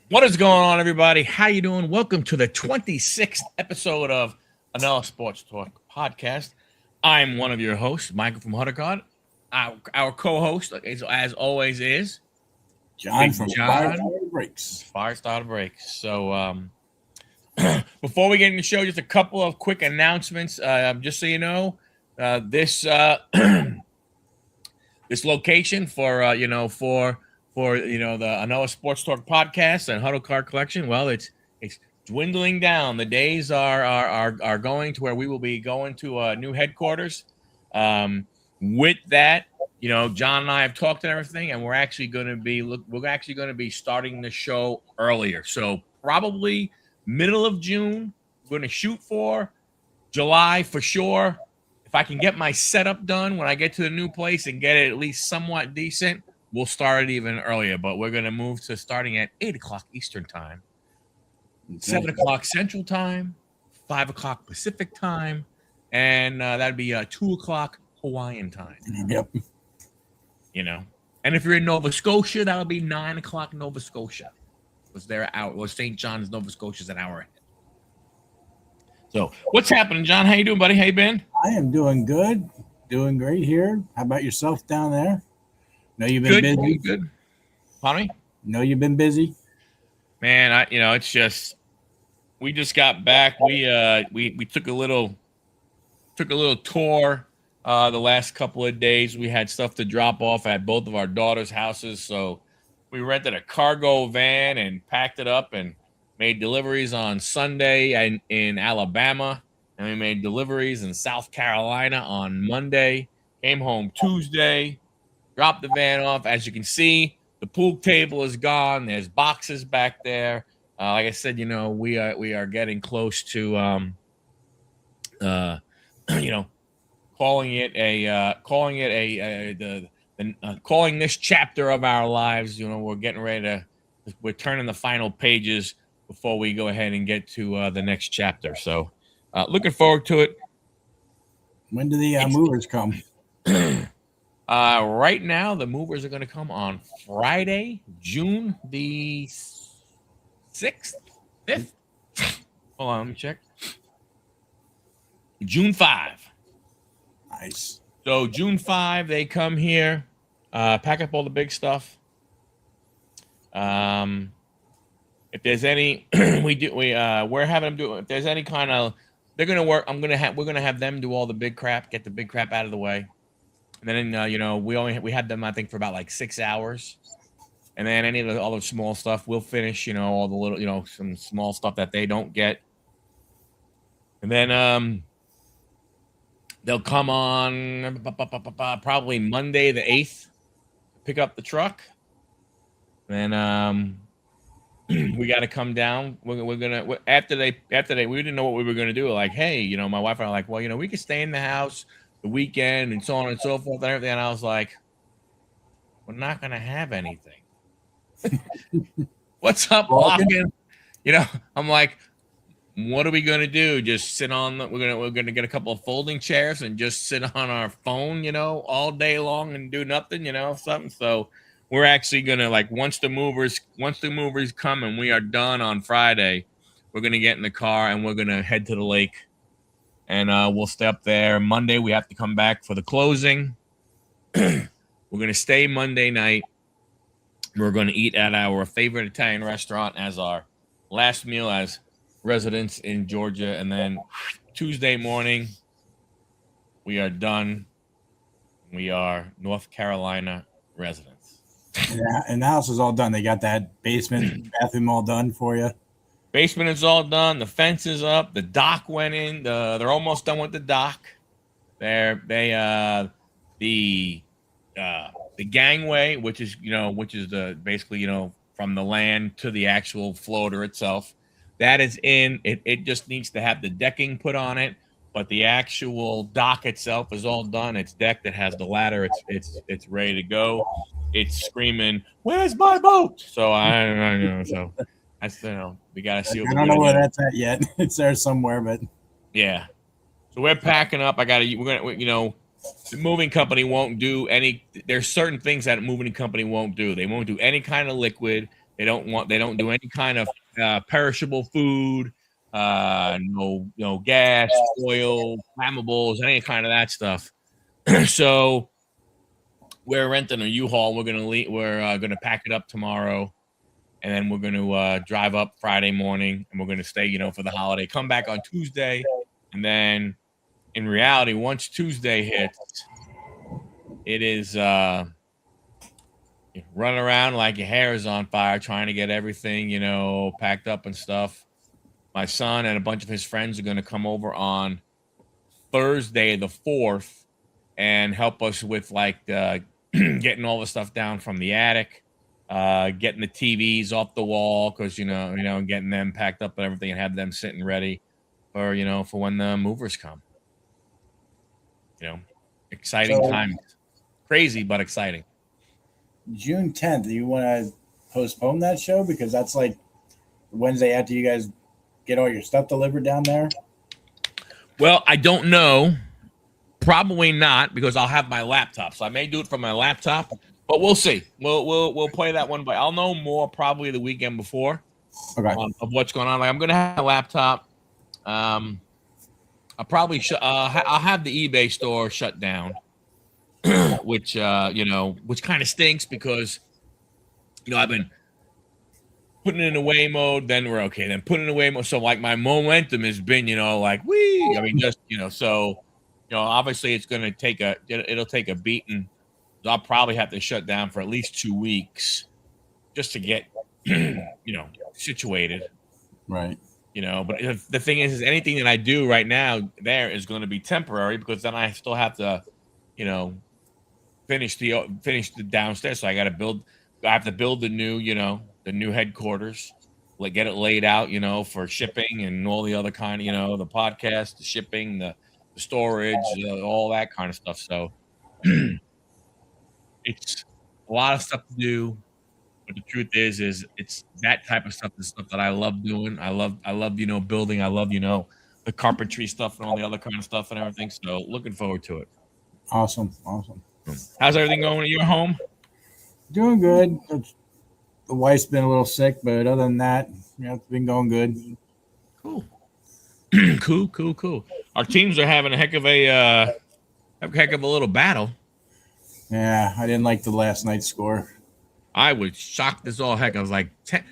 What is going on, everybody? How you doing? Welcome to the 26th episode of Another Sports Talk podcast. I'm one of your hosts, Michael from Huddle. Our co-host, as always, is John Big from John. Firestarter Breaks. Firestarter Breaks. So, before we get into the show, just a couple of quick announcements. Just so you know, this this location for the Another Sports Talk podcast and Huddle Card Collection. Well, it's dwindling down. The days are going to where we will be going to a new headquarters. With that, John and I have talked and everything, and we're actually going to be starting the show earlier. So probably middle of June. We're going to shoot for July for sure. If I can get my setup done when I get to the new place and get it at least somewhat decent, we'll start it even earlier. But we're going to move to starting at 8 o'clock Eastern time, 7 o'clock Central time, 5 o'clock Pacific time, and that'd be 2 o'clock Hawaiian time. Yep. And if you're in Nova Scotia, that'll be 9 o'clock Nova Scotia. St. John's, Nova Scotia's an hour ahead. So what's happening, John? How you doing, buddy? How you been? I am doing good. Doing great here. How about yourself down there? Know you've been busy. Good. Pardon me? Know you've been busy. Man, it's just we just got back. We took a little tour the last couple of days. We had stuff to drop off at both of our daughters' houses, so we rented a cargo van and packed it up and made deliveries on Sunday in Alabama, and we made deliveries in South Carolina on Monday. Came home Tuesday, dropped the van off. As you can see, the pool table is gone. There's boxes back there. Like I said, we are getting close to calling this chapter of our lives. We're getting ready we're turning the final pages before we go ahead and get to the next chapter. So looking forward to it. When do the movers come? Right now, the movers are going to come on Friday, June the 6th, 5th. Hold on, let me check. June 5. Nice. So June 5, they come here, pack up all the big stuff. If there's any, we're having them do. If there's any kind of, they're gonna work. We're gonna have them do all the big crap, get the big crap out of the way, and then we had them I think for about like 6 hours, and then all the small stuff we'll finish. All the little, some small stuff that they don't get, and then they'll come on probably Monday the 8th, pick up the truck, and we got to come down. We're gonna after they we didn't know what we were gonna do. Like, hey, my wife and I were like, well, we could stay in the house the weekend and so on and so forth and everything. And I was like, we're not gonna have anything. What's up, walking? I'm like, what are we gonna do? Just sit on we're gonna get a couple of folding chairs and just sit on our phone, all day long and do nothing, something. So we're actually gonna once the movers come and we are done on Friday, we're gonna get in the car and we're gonna head to the lake, and we'll stay up there. Monday we have to come back for the closing. We're gonna stay Monday night. We're gonna eat at our favorite Italian restaurant as our last meal as residents in Georgia, and then Tuesday morning we are done. We are North Carolina residents. And the house is all done. They got that basement, bathroom all done for you. Basement is all done. The fence is up. The dock went in. They're almost done with the dock. The gangway, which is the basically from the land to the actual floater itself, that is in. It just needs to have the decking put on it, but the actual dock itself is all done. It's decked. It has the ladder. It's ready to go. It's screaming, "Where's my boat?" So I don't know. So we gotta see. I don't know where that's at yet. It's there somewhere, but yeah. So we're packing up. The moving company won't do any. There's certain things that a moving company won't do. They won't do any kind of liquid. They don't do any kind of perishable food, no gas, oil, flammables, any kind of that stuff. So we're renting a U-Haul. We're gonna leave. We're gonna pack it up tomorrow, and then we're gonna drive up Friday morning, and we're gonna stay, for the holiday. Come back on Tuesday, and then in reality, once Tuesday hits, it is run around like your hair is on fire, trying to get everything, packed up and stuff. My son and a bunch of his friends are going to come over on Thursday, the 4th, and help us with like getting all the stuff down from the attic, getting the TVs off the wall, because getting them packed up and everything, and have them sitting ready for when the movers come. Exciting times, crazy but exciting. June 10th, do you want to postpone that show? Because that's like Wednesday after you guys get all your stuff delivered down there. Well, I don't know. Probably not, because I'll have my laptop. So I may do it from my laptop, but we'll see. We'll play that one, but I'll know more probably the weekend before. Okay. Of what's going on. Like, I'm going to have a laptop. I'll probably I'll have the eBay store shut down. which kind of stinks, because I've been putting it in away mode, then we're okay, then putting it away mode. So like my momentum has been, so obviously it's gonna take it'll take a beating. I'll probably have to shut down for at least 2 weeks just to get situated. Right. But the thing is anything that I do right now there is going to be temporary, because then I still have to, finish the downstairs. So I have to build the new headquarters, like get it laid out, for shipping and all the other kind of, the podcast, the shipping, the storage, all that kind of stuff. So it's a lot of stuff to do, but the truth is it's that type of stuff, the stuff that I love doing. I love, building. I love, the carpentry stuff and all the other kind of stuff and everything. So looking forward to it. Awesome. How's everything going at your home? Doing good. The wife's been a little sick, but other than that, it's been going good. Cool. Cool. Our teams are having a heck of a little battle. Yeah, I didn't like the last night's score. I was shocked as all heck. I was like, 10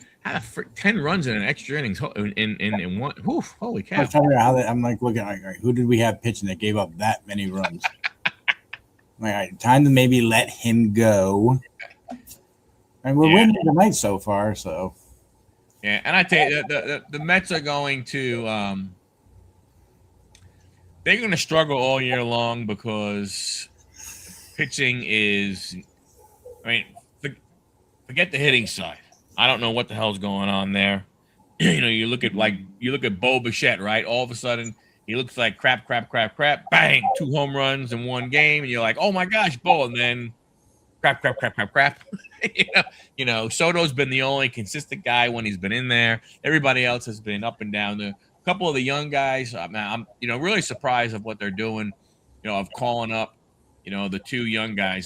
runs in an extra innings in one. Oof, holy cow! I was trying to figure out I'm like looking like, all right, who did we have pitching that gave up that many runs? All right, time to maybe let him go. And we're winning tonight so far, so. Yeah, and I tell you, the Mets are going to they're going to struggle all year long, because pitching is, forget the hitting side. I don't know what the hell's going on there. You look at Bo Bichette, right? All of a sudden, he looks like crap. Bang! 2 home runs in one game, and you're like, oh my gosh, Bo! And then crap. Soto's been the only consistent guy when he's been in there. Everybody else has been up and down. A couple of the young guys, I'm really surprised of what they're doing. Of calling up, the 2 young guys,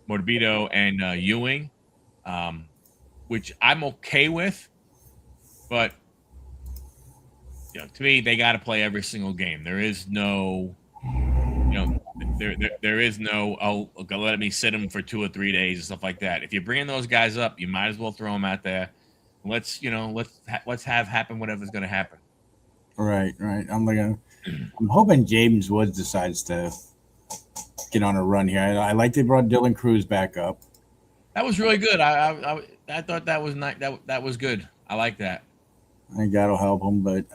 Morbido and Ewing, which I'm okay with, but to me, they got to play every single game. There is no, there is no, let me sit them for 2 or 3 days and stuff like that. If you're bringing those guys up, you might as well throw them out there. Let's have happen whatever's going to happen. Right. I'm hoping James Woods decides to get on a run here. I like they brought Dylan Cruz back up. That was really good. I thought that was not that was good. I like that. I think that'll help him, but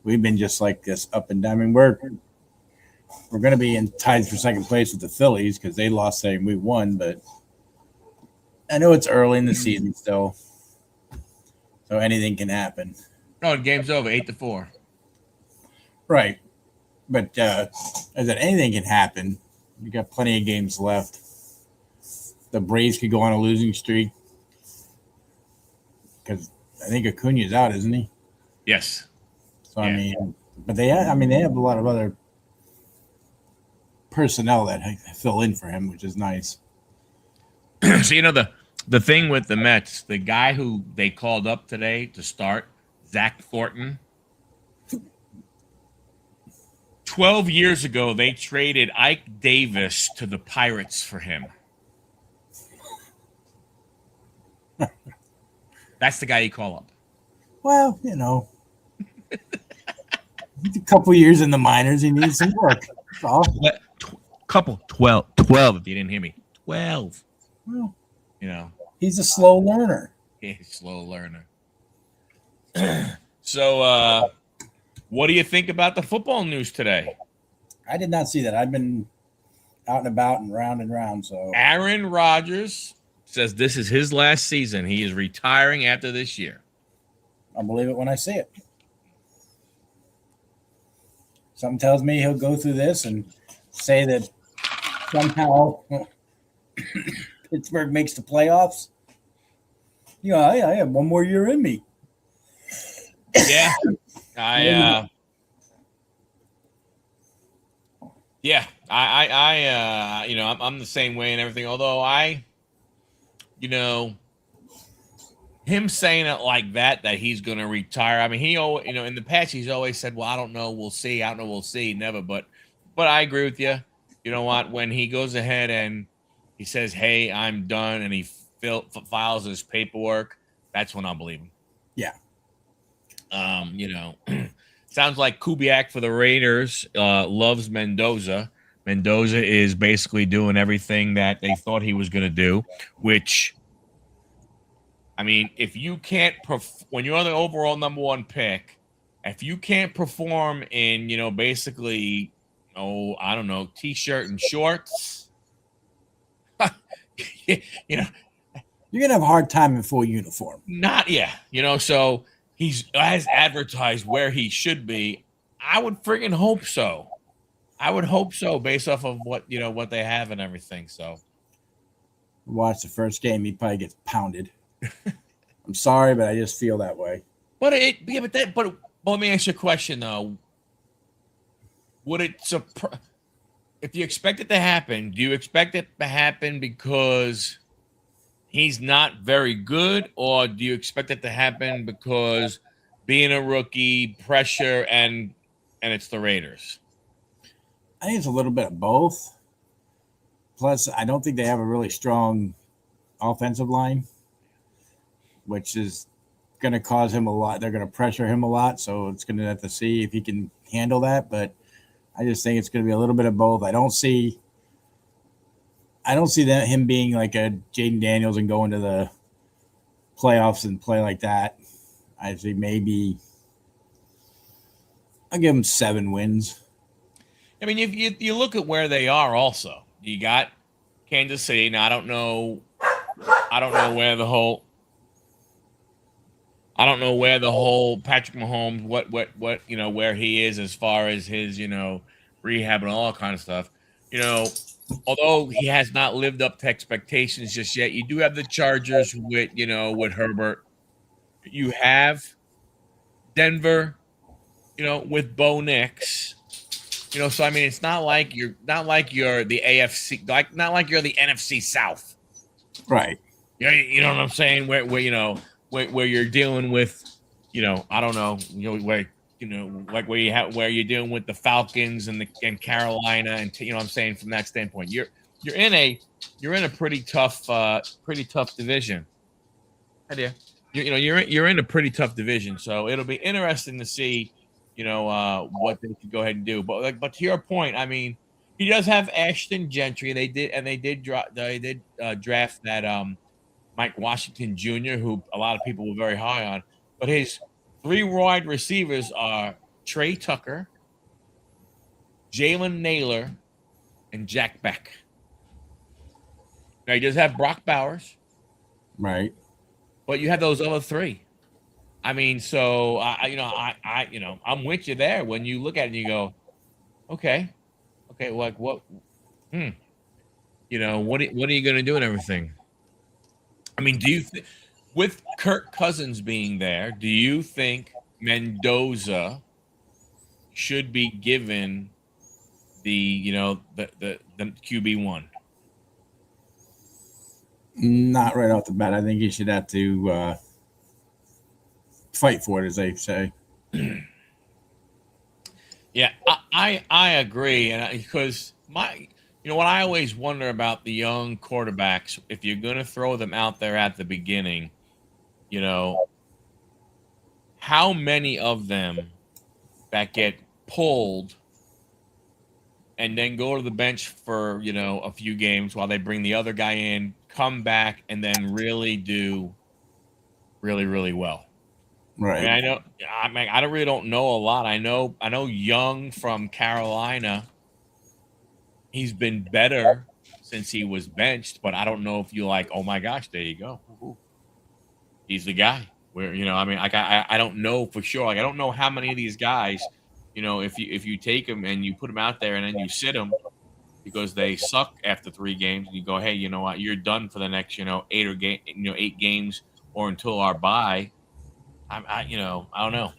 we've been just like this up and down. We're going to be in ties for second place with the Phillies, because they lost and we won, but I know it's early in the season still, so anything can happen. Oh, the game's over, 8-4. Right, but as that anything can happen. You got plenty of games left. The Braves could go on a losing streak, because I think Acuna's out, isn't he? Yes. So yeah. But they have a lot of other personnel that fill in for him, which is nice. So The thing with the Mets, the guy who they called up today to start, Zach Thornton. 12 years ago, they traded Ike Davis to the Pirates for him. That's the guy you call up. Well, a couple years in the minors, he needs some work. That's all. Couple 12 if you didn't hear me. 12. Well, You know, he's a slow learner. he's a slow learner. So, what do you think about the football news today? I did not see that. I've been out and about and round. So Aaron Rodgers says this is his last season. He is retiring after this year. I'll believe it when I see it. Something tells me he'll go through this and say that somehow Pittsburgh makes the playoffs. I have one more year in me. Yeah. I'm the same way and everything. Although him saying it like that he's going to retire. I mean, he always, in the past, he's always said, well, I don't know. We'll see. I don't know. We'll see. Never. But I agree with you. You know what? When he goes ahead and he says, hey, I'm done, and he files his paperwork, that's when I'll believe him. Yeah. Sounds like Kubiak for the Raiders loves Mendoza. Mendoza is basically doing everything that they thought he was going to do, which, I mean, if you can't when you're the overall number one pick, if you can't perform in, basically, I don't know, t-shirt and shorts, you're gonna have a hard time in full uniform. So he's as advertised where he should be. I would friggin' hope so. I would hope so, based off of what they have and everything. So, watch the first game, he probably gets pounded. I'm sorry, but I just feel that way. But let me ask you a question though. Would it if you expect it to happen? Do you expect it to happen because he's not very good, or do you expect it to happen because being a rookie, pressure, and it's the Raiders? I think it's a little bit of both. Plus, I don't think they have a really strong offensive line, which is going to cause him a lot. They're going to pressure him a lot, so it's going to have to see if he can handle that. But I just think it's going to be a little bit of both. I don't see that him being like a Jaden Daniels and going to the playoffs and play like that. I think maybe I'll give him 7 wins. I mean, if you look at where they are, also you got Kansas City. Now I don't know where the whole Patrick Mahomes, what where he is as far as his rehab and all that kind of stuff. Although he has not lived up to expectations just yet, you do have the Chargers with Herbert. You have Denver, with Bo Nix. So I mean, it's not like you're the AFC, not like you're the NFC South, right? You know what I'm saying? Where you're dealing with, I don't know, like where you're dealing with the Falcons and Carolina, and what I'm saying from that standpoint, you're in a pretty tough division. Idea. You're in a pretty tough division, so it'll be interesting to see. What they could go ahead and do, but to your point, I mean, he does have Ashton Gentry. They did draft that Mike Washington Jr., who a lot of people were very high on. But his 3 wide receivers are Trey Tucker, Jalen Naylor, and Jack Beck. Now he does have Brock Bowers, right? But you have those other 3. I mean, so I'm with you there. When you look at it and you go, okay, like what, what are you going to do and everything? I mean, do you with Kirk Cousins being there, do you think Mendoza should be given the QB1? Not right off the bat. I think he should have to fight for it, as they say. Yeah, I agree, and because what I always wonder about the young quarterbacks, if you're going to throw them out there at the beginning, you know, how many of them that get pulled and then go to the bench for a few games while they bring the other guy in, come back, and then really do really well. I mean, Right. I don't really don't know a lot. I know Young from Carolina. He's been better since he was benched, but I don't know if you like, oh my gosh, there you go. Woo-hoo. He's the guy. Where I mean, like I don't know for sure. Like I don't know how many of these guys, if you take them and you put them out there and then you sit them because they suck after 3 games, and you go, hey, you know what, you're done for the next 8 games or until our bye. I don't know.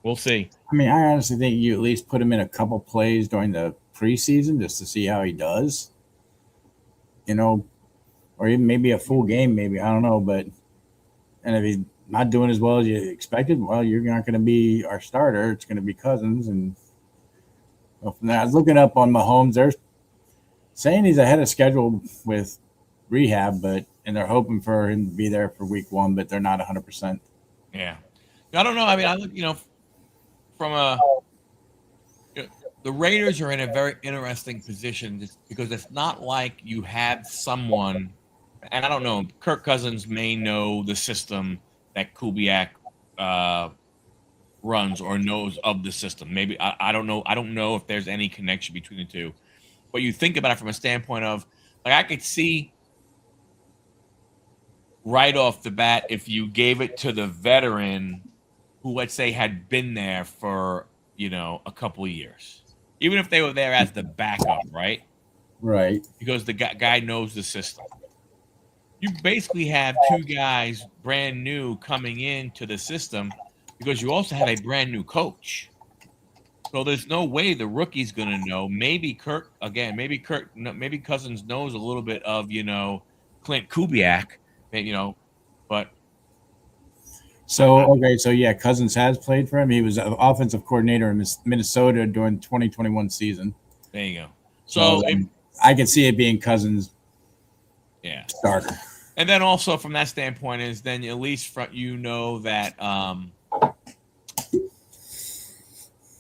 We'll see. I mean, I honestly think you at least put him in a couple plays during the preseason just to see how he does. Or even maybe a full game, maybe, I don't know. But and if he's not doing as well as you expected, well, you're not going to be our starter. It's going to be Cousins. And well, from there, I was looking up on Mahomes. They're saying he's ahead of schedule with rehab, and they're hoping for him to be there for week 1, but they're not 100%. Yeah, I don't know. I mean, I look, from a the Raiders are in a very interesting position just because it's not like you have someone, and I don't know, Kirk Cousins may know the system that Kubiak runs or knows of the system. Maybe I don't know. I don't know if there's any connection between the two. But you think about it from a standpoint of, like, I could see right off the bat if you gave it to the veteran who, let's say, had been there for a couple of years, even if they were there as the backup, right? Right. Because the guy knows the system. You basically have 2 guys brand new coming into the system because you also have a brand new coach. So there's no way the rookie's going to know. Maybe maybe Cousins knows a little bit of, Clint Kubiak, but So yeah, Cousins has played for him. He was an offensive coordinator in Minnesota during the 2021 season. there you go. So I could see it being Cousins' yeah. starter. And then also from that standpoint is then at least that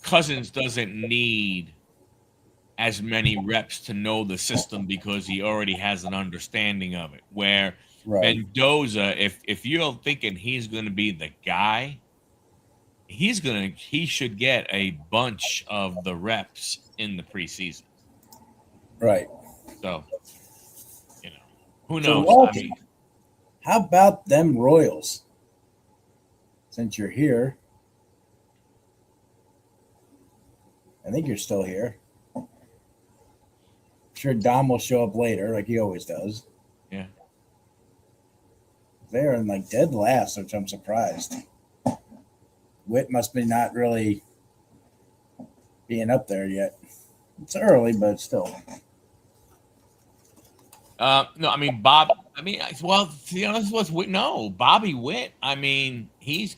Cousins doesn't need as many reps to know the system because he already has an understanding of it. Where Right. Mendoza, if you're thinking he's going to be the guy, he should get a bunch of the reps in the preseason. Right. So, who So, knows? Walton, I mean, how about them Royals? Since you're here, I think you're still here. I'm sure Dom will show up later, like he always does. yeah. They're in like dead last, which I'm surprised. Witt must be not really being up there yet. It's early, but still. No, I mean Bob. I mean, well, to be honest, Bobby Witt. I mean, he's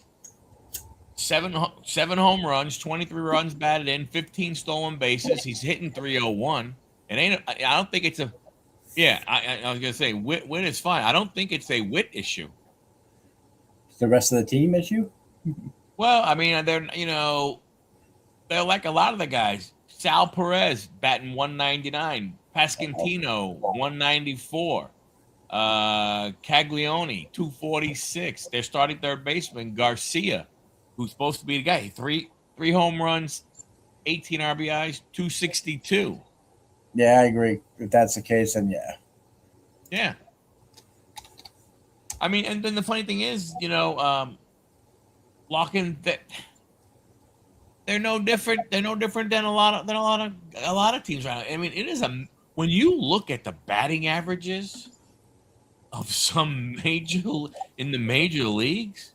seven home runs, 23 runs batted in, 15 stolen bases. He's hitting 301. I don't think it's a. Yeah, I was gonna say Witt is fine. I don't think it's a Witt issue. It's the rest of the team issue. Well, I mean, they're like a lot of the guys. Sal Perez batting 199, Pasquantino 194, Caglione 246. They're starting third baseman Garcia, who's supposed to be the guy. Three home runs, 18 RBIs, 262. Yeah, I agree. If that's the case, then yeah. Yeah. I mean, and then the funny thing is, locking that. They're no different. They're no different than a lot of teams right now. I mean, it is when you look at the batting averages of some in the major leagues,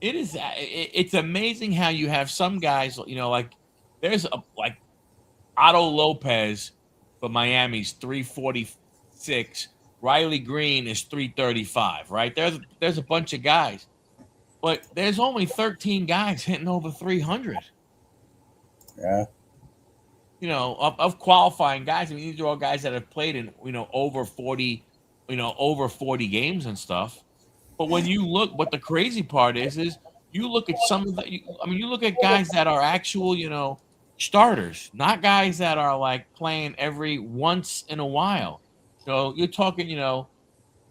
it's amazing how you have some guys. Like there's like Otto Lopez for Miami's 346 Riley Green is 335, right? There's a bunch of guys, but there's only 13 guys hitting over 300. Yeah. Of qualifying guys. I mean, these are all guys that have played in, over 40, over 40 games and stuff. But when you look, what the crazy part is you look at some of the, you look at guys that are actual, starters, not guys that are like playing every once in a while. So you're talking,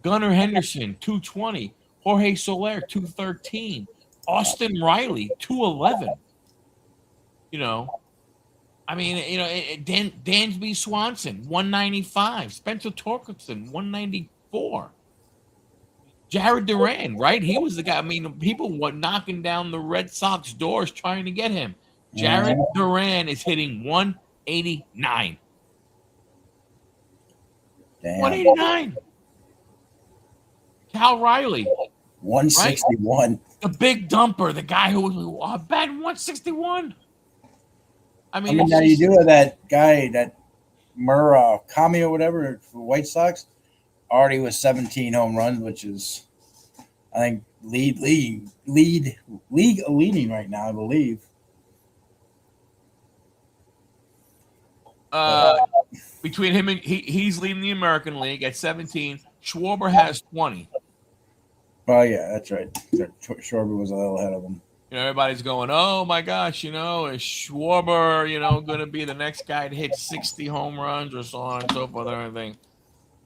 Gunnar Henderson, 220, Jorge Soler, 213, Austin Riley, 211. I mean, Dansby Swanson, 195, Spencer Torkelson, 194. Jared Duran, right? He was the guy. I mean, people were knocking down the Red Sox doors trying to get him. Jared Duran is hitting 189. Damn. 189. Cal Riley, 161. right? The big dumper, the guy who was batting 161. I mean, now you do have that guy, that Murakami or whatever for White Sox, already with 17 home runs, which is, I think, league leading right now, I believe. Between him and he's leading the American League at 17. Schwarber has 20. Oh yeah, that's right. Schwarber was a little ahead of him. Everybody's going, oh my gosh, is Schwarber, going to be the next guy to hit 60 home runs or so on and so forth and everything.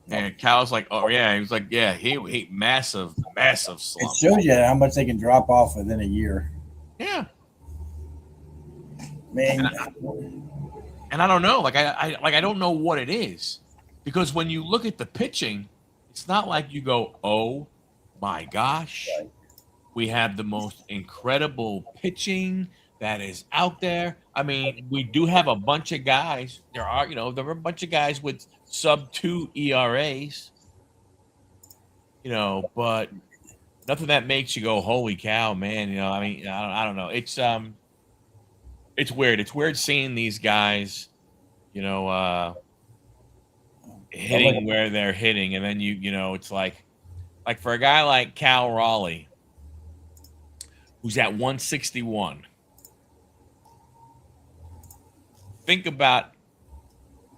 And Cal's like, oh yeah, he was like, yeah, he massive slump. It shows you how much they can drop off within a year. Yeah, man. And I don't know, I don't know what it is, because when you look at the pitching, it's not like you go, oh my gosh, we have the most incredible pitching that is out there. I mean, we do have a bunch of guys. There are a bunch of guys with sub-2 ERAs, but nothing that makes you go, holy cow, man. I mean, I don't know. It's weird. It's weird seeing these guys, hitting where they're hitting. And then it's like for a guy like Cal Raleigh, who's at 161. Think about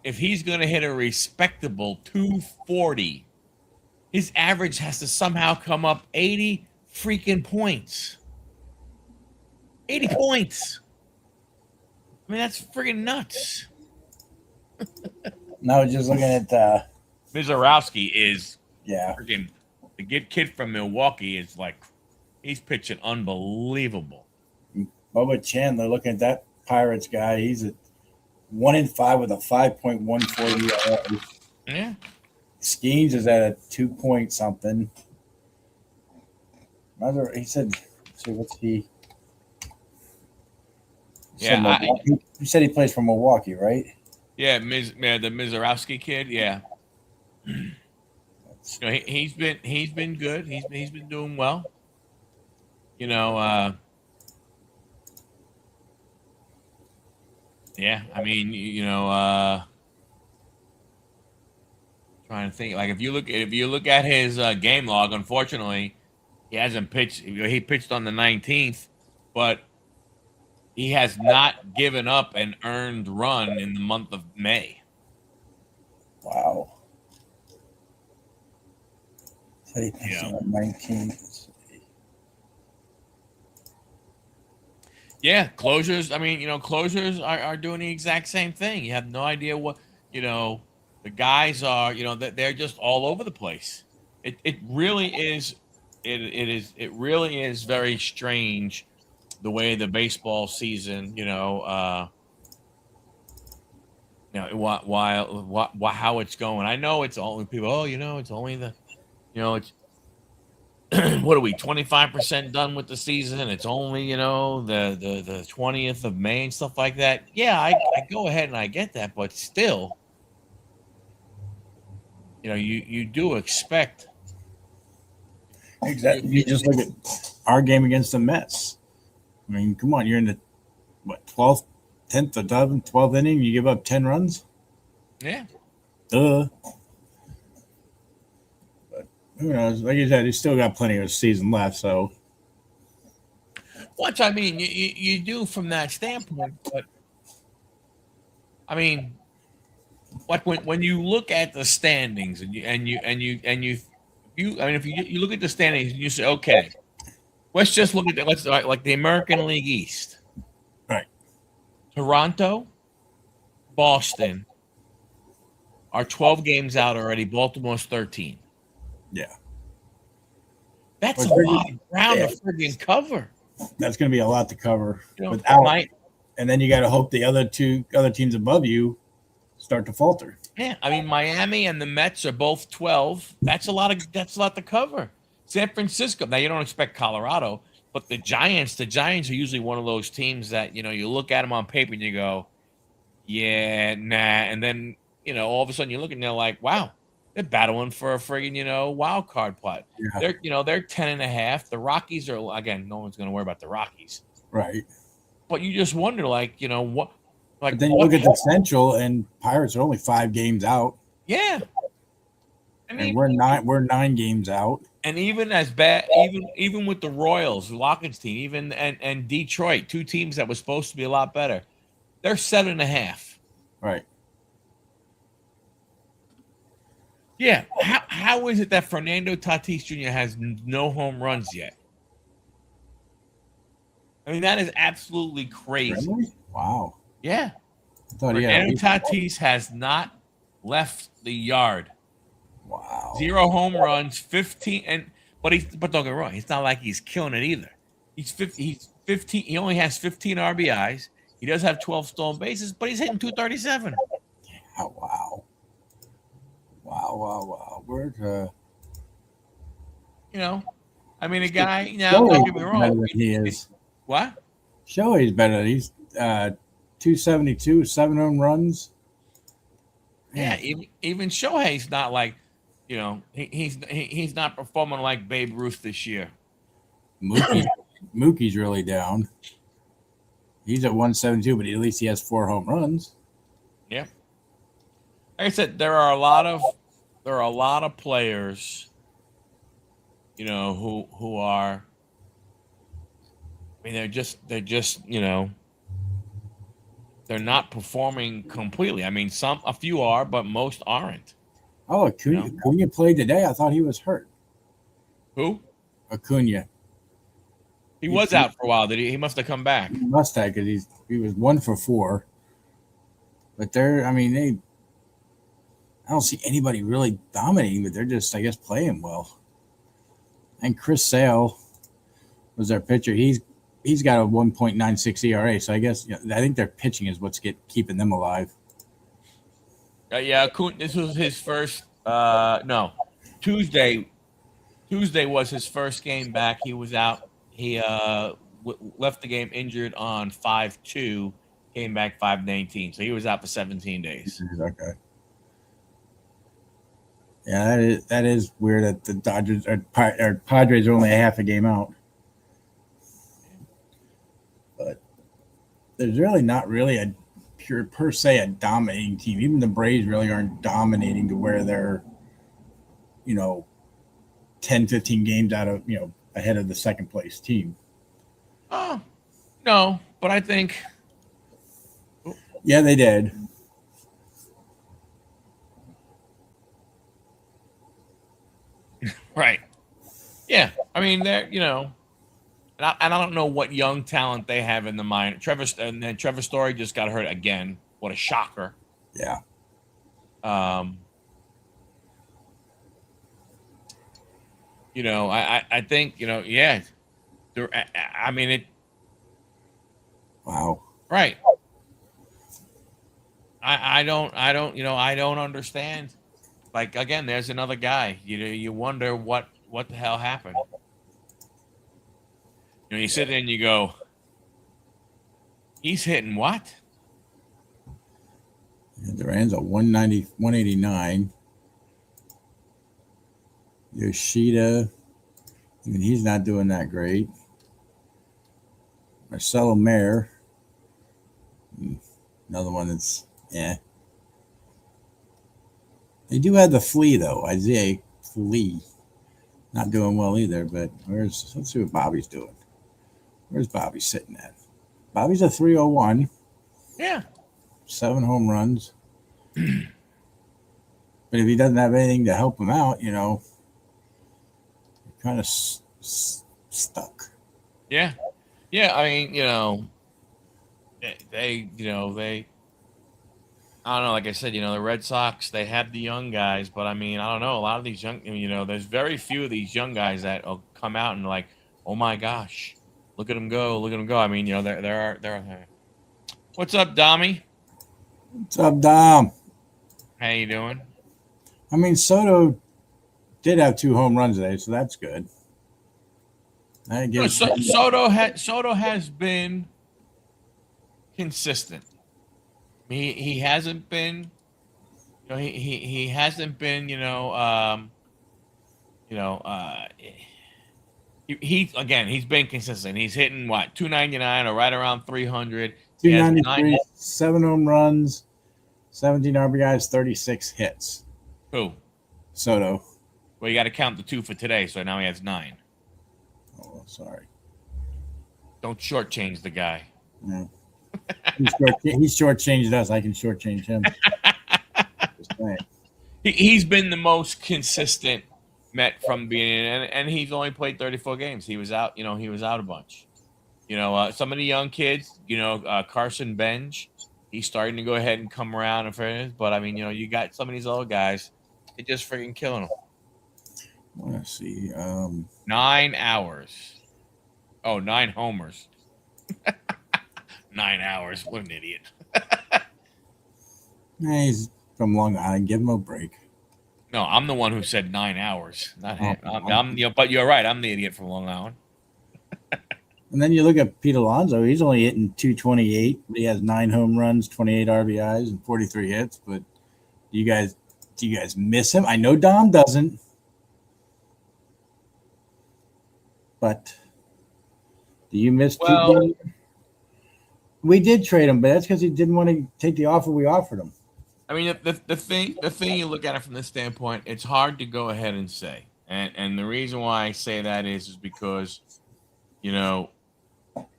if he's going to hit a respectable 240, his average has to somehow come up 80 freaking points. 80 points. I mean, that's friggin' nuts. No, just looking at Mizorowski is freaking the kid from Milwaukee is like, he's pitching unbelievable. Bubba Chandler, looking at that Pirates guy, he's at 1-5 with a 5.14 ERA. Yeah. Skeens is at a 2 point something. He said, so what's he? Yeah, you said he plays for Milwaukee, right? Yeah, the Mizorowski kid. Yeah, he's been good. He's been doing well. Yeah, I mean, trying to think. Like if you look at his game log, unfortunately, he hasn't pitched. He pitched on the 19th, but he has not given up an earned run in the month of May. Wow. So he pitched on the 19th. Yeah, closures. I mean, closures are doing the exact same thing. You have no idea what, the guys are, they're just all over the place. It really is. It really is very strange the way the baseball season, how it's going. I know it's only people. It's only it's. What are we, 25% done with the season? It's only, the 20th of May and stuff like that. Yeah, I go ahead and I get that, but still, you do expect. Exactly. You just look at our game against the Mets. I mean, come on, you're in the 12th, 10th, 11th, 12th inning, you give up 10 runs? Yeah. Duh. who knows? Like you said, he's still got plenty of season left. So, Which I mean, you do from that standpoint, but I mean, like when you look at the standings and if you look at the standings and you say, okay, let's just look at like the American League East. right. Toronto, Boston are 12 games out already. Baltimore's 13. Yeah. That's a Well, lot of ground yeah. to friggin' cover. That's going to be a lot to cover You know, without. And then you got to hope the other teams above you start to falter. Yeah, I mean Miami and the Mets are both 12. That's a lot to cover. San Francisco. Now you don't expect Colorado, but the Giants are usually one of those teams that, you look at them on paper and you go, yeah, nah, and then, all of a sudden you look and they're like, wow, they're battling for a friggin', wild card plot. Yeah. They're 10.5. The Rockies are, again, no one's going to worry about the Rockies. Right. But you just wonder, what. But then you look at the Central, and Pirates are only 5 games out. Yeah. And we're 9 games out. And even as bad, even with the Royals, Lockett's team, even and Detroit, 2 teams that were supposed to be a lot better, they're 7.5. Right. Yeah. How is it that Fernando Tatis Jr. has no home runs yet? I mean, that is absolutely crazy. Really? Wow. Yeah. Fernando Tatis has not left the yard. Wow. 0 home runs, 15, but don't get me wrong, it's not like he's killing it either. He's 15. He only has 15 RBIs. He does have 12 stolen bases, but he's hitting 237. Oh, wow. Wow. Where's I mean, a guy. Now, don't get me wrong. He is. What? Shohei's better. He's 272, 7 home runs. Yeah, even Shohei's not like, he's not performing like Babe Ruth this year. Mookie's really down. He's at 172, but at least he has 4 home runs. Yeah. Like I said, there are a lot of players, who are. I mean, they're just, they're not performing completely. I mean, a few are, but most aren't. Oh, Acuna played today. I thought he was hurt. Who? Acuna. He was out for a while. Did he? He must have come back. He must have, because he was 1 for 4. But I don't see anybody really dominating, but they're just, I guess, playing well. And Chris Sale was their pitcher. He's got a 1.96 ERA, so I guess I think their pitching is what's keeping them alive. Yeah, this was his first. No, Tuesday was his first game back. He was out. He left the game injured on 5/2. Came back 5/19, so he was out for 17 days. Okay. Yeah, that is weird that the Dodgers or Padres are only a half a game out. But there's really not really a per se a dominating team. Even the Braves really aren't dominating to where they're, 10, 15 games out of, ahead of the second place team. Oh, no, but I think. Yeah, they did. Right. Yeah. I mean, they're, and I don't know what young talent they have in the mind. Trevor Story just got hurt again. What a shocker. Yeah. I think, yeah. I mean, it. Wow. Right. I don't understand. Like, again, there's another guy. You wonder what the hell happened. You sit there and you go, he's hitting what? Duran's at 190, 189. Yoshida, even he's not doing that great. Marcelo Mayer, another one that's, yeah. They do have the Flea, though, Isaiah Flea. not doing well either. But let's see what Bobby's doing. Where's Bobby sitting at? Bobby's a 301. Yeah. 7 home runs. But if he doesn't have anything to help him out, you're kind of stuck. Yeah. Yeah. I mean, they I don't know. Like I said, the Red Sox, they have the young guys, but I mean, I don't know. A lot of these young, there's very few of these young guys that will come out and like, oh my gosh, look at them go, look at them go. I mean, there are. What's up, Dommy? What's up, Dom? How you doing? I mean, Soto did have 2 home runs today, so that's good. Soto has been consistent. He hasn't been, he hasn't been, he's been consistent. He's hitting what 299 or right around 300. 293, 7 home runs, 17 RBIs, 36 hits. Who? Soto. Well, you got to count the 2 for today, so now he has 9. Oh, sorry. Don't shortchange the guy. No. He's shortchanged us. I can shortchange him. He's been the most consistent Met from beginning, and he's only played 34 games. He was out. He was out a bunch. Some of the young kids. Carson Benj. He's starting to go ahead and come around and fairness. But I mean, you got some of these old guys. They're just freaking killing them. I want to see. 9 hours. Oh, 9 homers. 9 hours. What an idiot. He's from Long Island. Give him a break. No, I'm the one who said 9 hours, not him. But you're right. I'm the idiot from Long Island. And then you look at Pete Alonso. He's only hitting 228. He has 9 home runs, 28 RBIs, and 43 hits. But do you guys miss him? I know Dom doesn't. But do you miss? Well, we did trade him, but that's because he didn't want to take the offer we offered him. I mean, the thing you look at it from this standpoint, it's hard to go ahead and say, and the reason why I say that is because,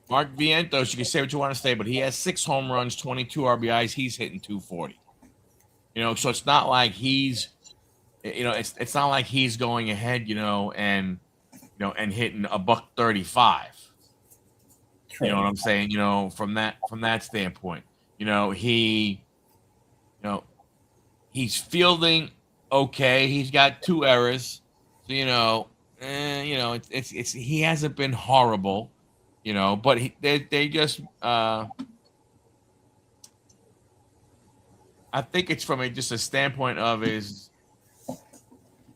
Mark Vientos, you can say what you want to say, but he has 6 home runs, 22 RBIs. He's hitting 240. So it's not like he's, it's not like he's going ahead, and hitting $135. True. You know what I'm saying? From that standpoint, he's fielding okay. He's got 2 errors, so it's he hasn't been horrible, but they just I think it's from just a standpoint of is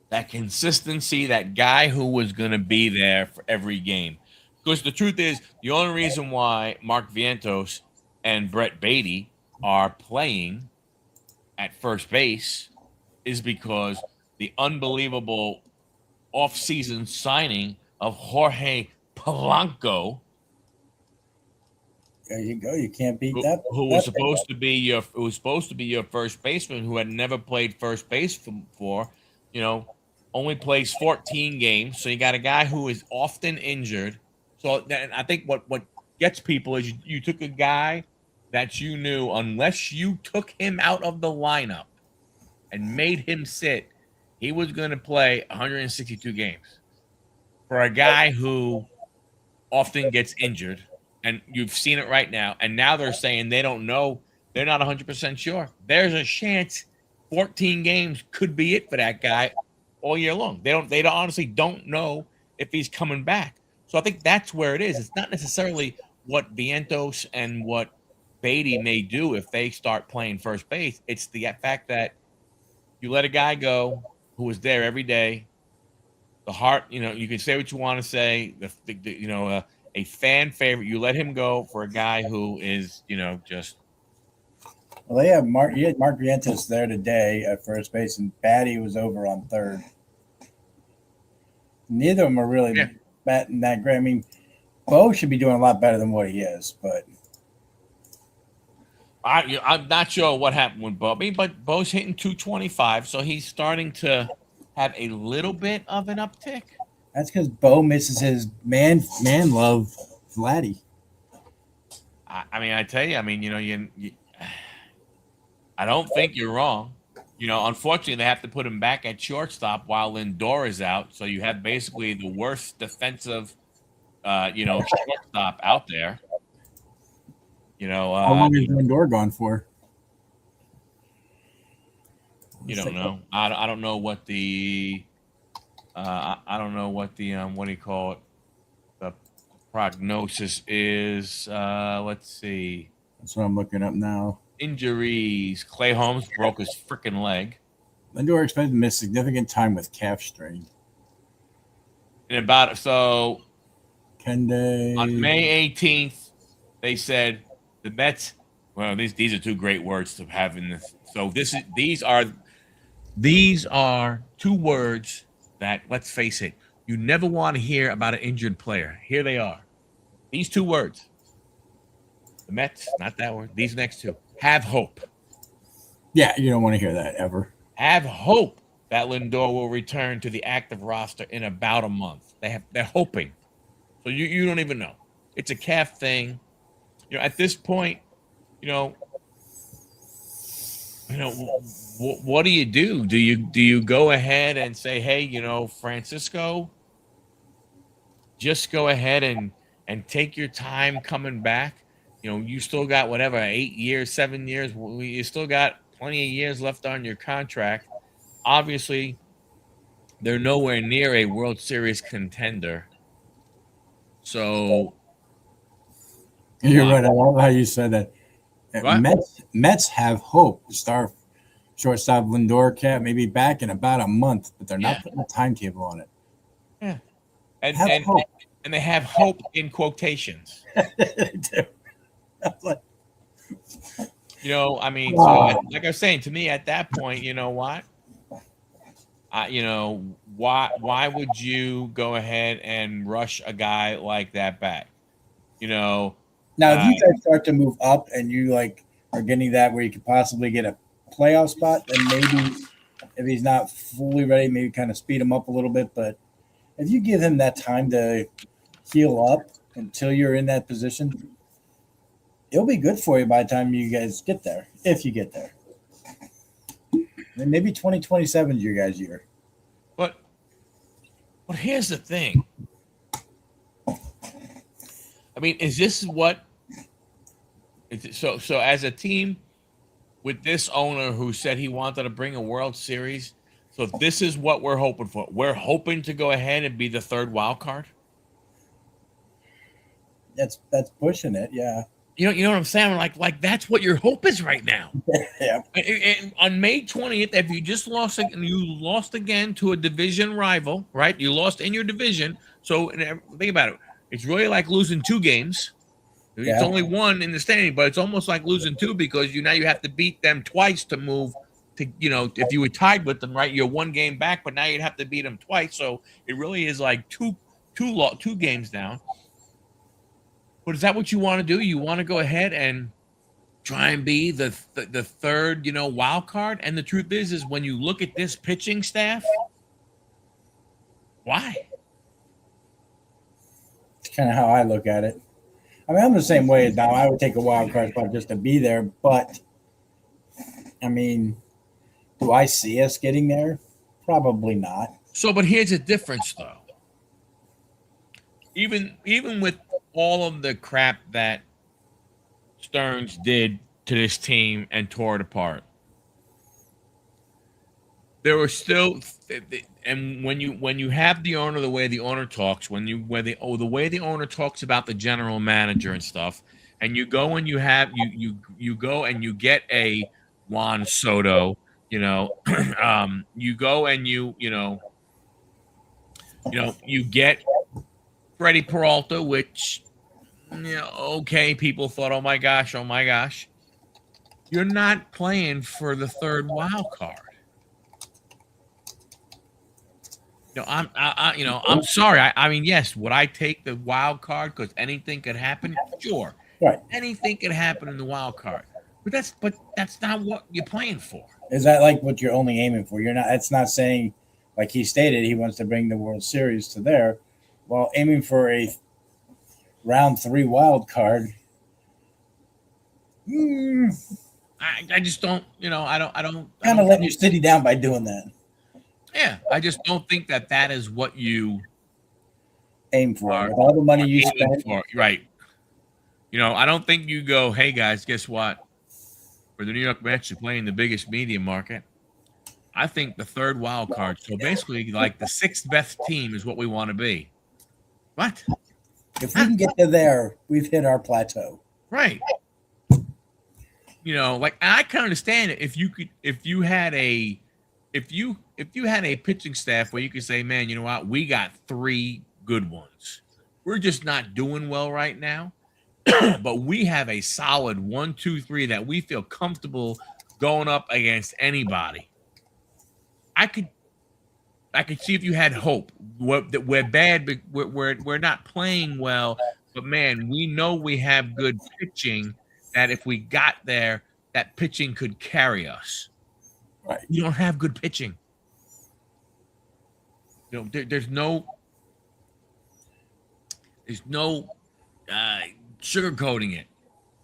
that consistency, that guy who was going to be there for every game. Because the truth is, the only reason why Mark Vientos and Brett Beatty are playing at first base is because the unbelievable off-season signing of Jorge Polanco. There you go. You can't beat that. Who was supposed to be your first baseman, who had never played first base before. Only plays 14 games. So you got a guy who is often injured. So I think what gets people is you took a guy that you knew, unless you took him out of the lineup and made him sit, he was going to play 162 games. For a guy who often gets injured, and you've seen it right now, and now they're saying they don't know, they're not 100% sure. There's a chance 14 games could be it for that guy all year long. They honestly don't know if he's coming back. So I think that's where it is. It's not necessarily what Vientos and what Beatty may do if they start playing first base. It's the fact that you let a guy go who was there every day. The heart, you can say what you want to say. A fan favorite. You let him go for a guy who is, just. Well, they have Mark. You had Mark Vientos there today at first base, and Batty was over on third. Neither of them are really batting that great. I mean, Bo should be doing a lot better than what he is, but I'm not sure what happened with Bo. But Bo's hitting 225, so he's starting to have a little bit of an uptick. That's because Bo misses his man love, Vladdy. I mean, I tell you, I mean, I don't think you're wrong. Unfortunately, they have to put him back at shortstop while Lindor is out. So you have basically the worst defensive, shortstop out there. How long is Lindor gone for? You don't know. I don't know what the I don't know what the what do you call it? The prognosis is. Let's see. That's what I'm looking up now. Injuries. Clay Holmes broke his freaking leg. Lindor expected to miss significant time with calf strain. And about so Kende. on May 18th, they said the Mets. Well, these are two great words to have in this. So these are two words that, let's face it, you never want to hear about an injured player. Here they are. These two words. The Mets, not that word. These next two. Have hope. Yeah, you don't want to hear that ever. Have hope that Lindor will return to the active roster in about a month. They're hoping. So you don't even know. It's a calf thing. At this point, what do you do? Do you go ahead and say, hey, Francisco, just go ahead and take your time coming back? You still got whatever, 8 years, 7 years. You still got plenty of years left on your contract. Obviously, they're nowhere near a World Series contender. So you're right. I love how you said that. What? Mets have hope. Star shortstop Lindor cat maybe back in about a month, but they're not putting a timetable on it. Yeah, and they have hope in quotations. They do. I mean, so like I was saying, to me at that point, you know what? Why would you go ahead and rush a guy like that back? Now, if you guys start to move up and you are getting that where you could possibly get a playoff spot, then maybe if he's not fully ready, maybe kind of speed him up a little bit. But if you give him that time to heal up until you're in that position, it'll be good for you by the time you guys get there, if you get there. And maybe 2027 is your guys' year. But here's the thing. I mean, is this what? So as a team with this owner who said he wanted to bring a World Series, so this is what we're hoping for. We're hoping to go ahead and be the third wild card. That's pushing it, yeah. You know what I'm saying? Like that's what your hope is right now. Yeah. And on May 20th, if you just lost and you lost again to a division rival, right? You lost in your division. So think about it. It's really like losing 2 games. It's only 1 in the standing, but it's almost like losing 2 because you have to beat them twice to move to, if you were tied with them, right? You're 1 game back, but now you'd have to beat them twice. So it really is like two games down. But is that what you want to do? You want to go ahead and try and be the third, wild card? And the truth is when you look at this pitching staff, why? It's kind of how I look at it. I mean, I'm the same way now. I would take a wild card spot just to be there. But, I mean, do I see us getting there? Probably not. So, but here's the difference, though. Even with all of the crap that Stearns did to this team and tore it apart, there were still, and when you have the owner, the way the owner talks, the way the owner talks about the general manager and stuff, and you go and you go and you get a Juan Soto, you go and you get Freddie Peralta, which, okay, people thought, oh my gosh, you're not playing for the third wild card. I'm sorry. I mean, yes, would I take the wild card because anything could happen? Sure, right. Anything could happen in the wild card, but that's not what you're playing for. Is that like what you're only aiming for? You're not. It's not saying like he stated, he wants to bring the World Series to there, while aiming for a round 3 wild card. I just don't, I don't Kind of letting your city down by doing that. Yeah, I just don't think that is what you aim for with all the money you spend. Right. I don't think you go, hey guys, guess what? For the New York Mets, you're playing the biggest media market. I think the third wild card, so basically like the 6th best team is what we want to be. What? If we can get to there, we've hit our plateau. Right. Like I can understand it if you had a pitching staff where you could say, man, you know what, we got 3 good ones. We're just not doing well right now. But we have a solid 1, 2, 3 that we feel comfortable going up against anybody. I could see if you had hope. We're bad, but we're not playing well. But man, we know we have good pitching. That if we got there, that pitching could carry us. Right. You don't have good pitching. There's no sugarcoating it.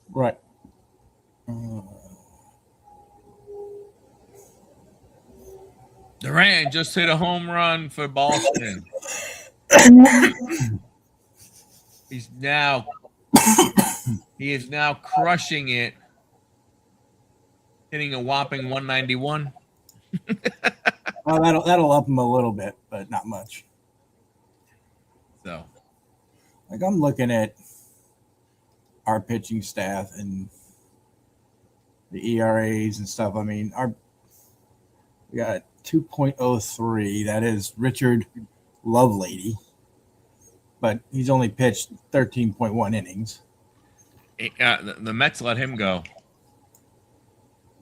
Right. Durant just hit a home run for Boston. He is now crushing it, hitting a whopping 191. Well, that'll up him a little bit, but not much. So, like I'm looking at our pitching staff and the ERAs and stuff. I mean, we got 2.03. That is Richard Lovelady, but he's only pitched 13.1 innings. The Mets let him go.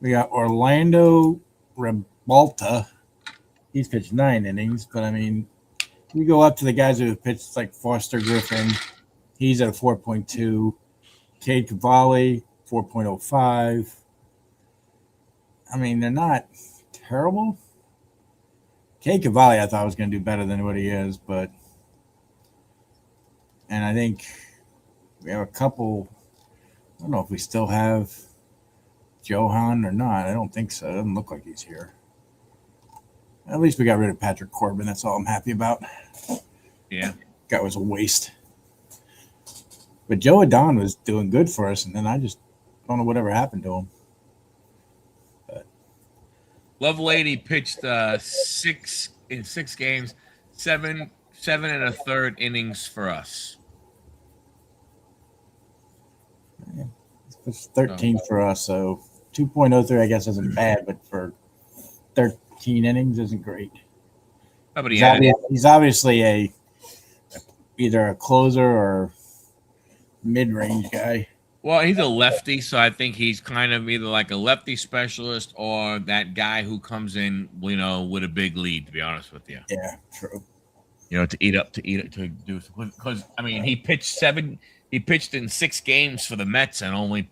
We got Orlando Rebalta. He's pitched 9 innings, but I mean, we go up to the guys who have pitched like Foster Griffin. He's at a 4.2. Cade Cavalli, 4.05. I mean, they're not terrible. Cade Cavalli, I thought was going to do better than what he is, and I think we have a couple. I don't know if we still have Johan or not. I don't think so. It doesn't look like he's here. At least we got rid of Patrick Corbin. That's all I'm happy about. Yeah. Guy was a waste. But Joe Adon was doing good for us, and then I just don't know whatever happened to him. But Lovelady pitched 6 games, 7 1/3 innings for us. Yeah, it's 13 for us, so 2.03 I guess isn't bad, but for 13 innings isn't great. But he's obviously either a closer or mid-range guy. Well, he's a lefty, so I think he's kind of either like a lefty specialist or that guy who comes in, with a big lead. To be honest with you, yeah, true. To do because I mean he pitched in 6 games for the Mets and only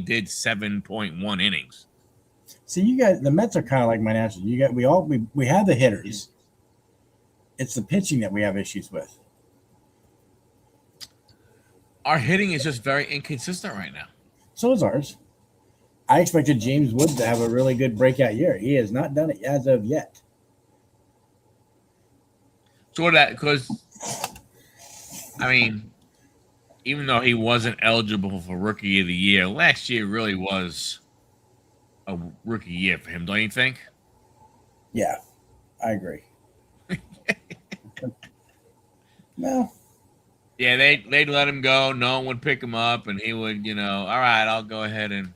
did 7.1 innings. See, you guys, the Mets are kind of like my Nationals. We have the hitters. It's the pitching that we have issues with. Our hitting is just very inconsistent right now. So is ours. I expected James Wood to have a really good breakout year. He has not done it as of yet. So that because, I mean, even though he wasn't eligible for Rookie of the Year, last year really was a rookie year for him, don't you think? Yeah, I agree. Well. Yeah, they'd let him go. No one would pick him up, and he would, all right, I'll go ahead and,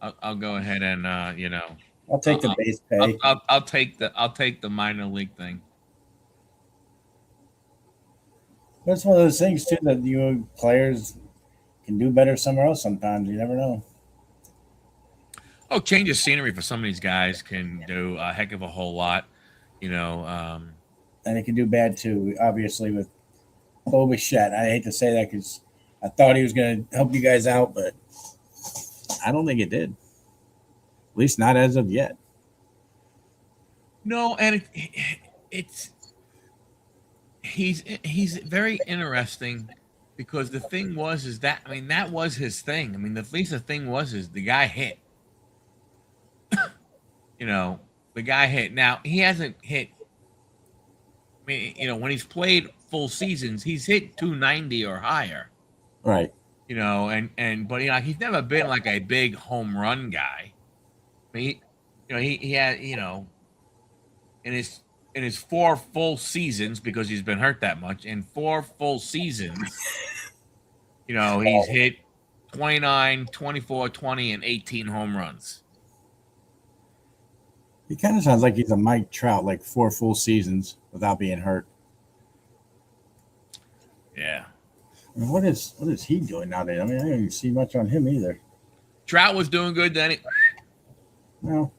I'll take the base pay. I'll take the minor league thing. That's one of those things too that players can do better somewhere else. Sometimes you never know. Oh, change of scenery for some of these guys can do a heck of a whole lot, And it can do bad too. Obviously, with Bichette. I hate to say that because I thought he was going to help you guys out, but I don't think it did. At least not as of yet. No, and it's he's very interesting because the thing was is that I mean that was his thing. I mean, at least the thing was is the guy hit. You know, the guy hit. Now he hasn't hit. I mean, you know, when he's played full seasons, he's hit 290 or higher. Right. You know, and but you know he's never been like a big home run guy. I mean, he had in his in his 4 full seasons because he's been hurt that much. In 4 full seasons, he's hit 29, 24, 20, and 18 home runs. He kind of sounds like he's a Mike Trout, like 4 full seasons without being hurt. Yeah. I mean, what is he doing nowadays? I mean, I didn't even see much on him either. Trout was doing good then. No.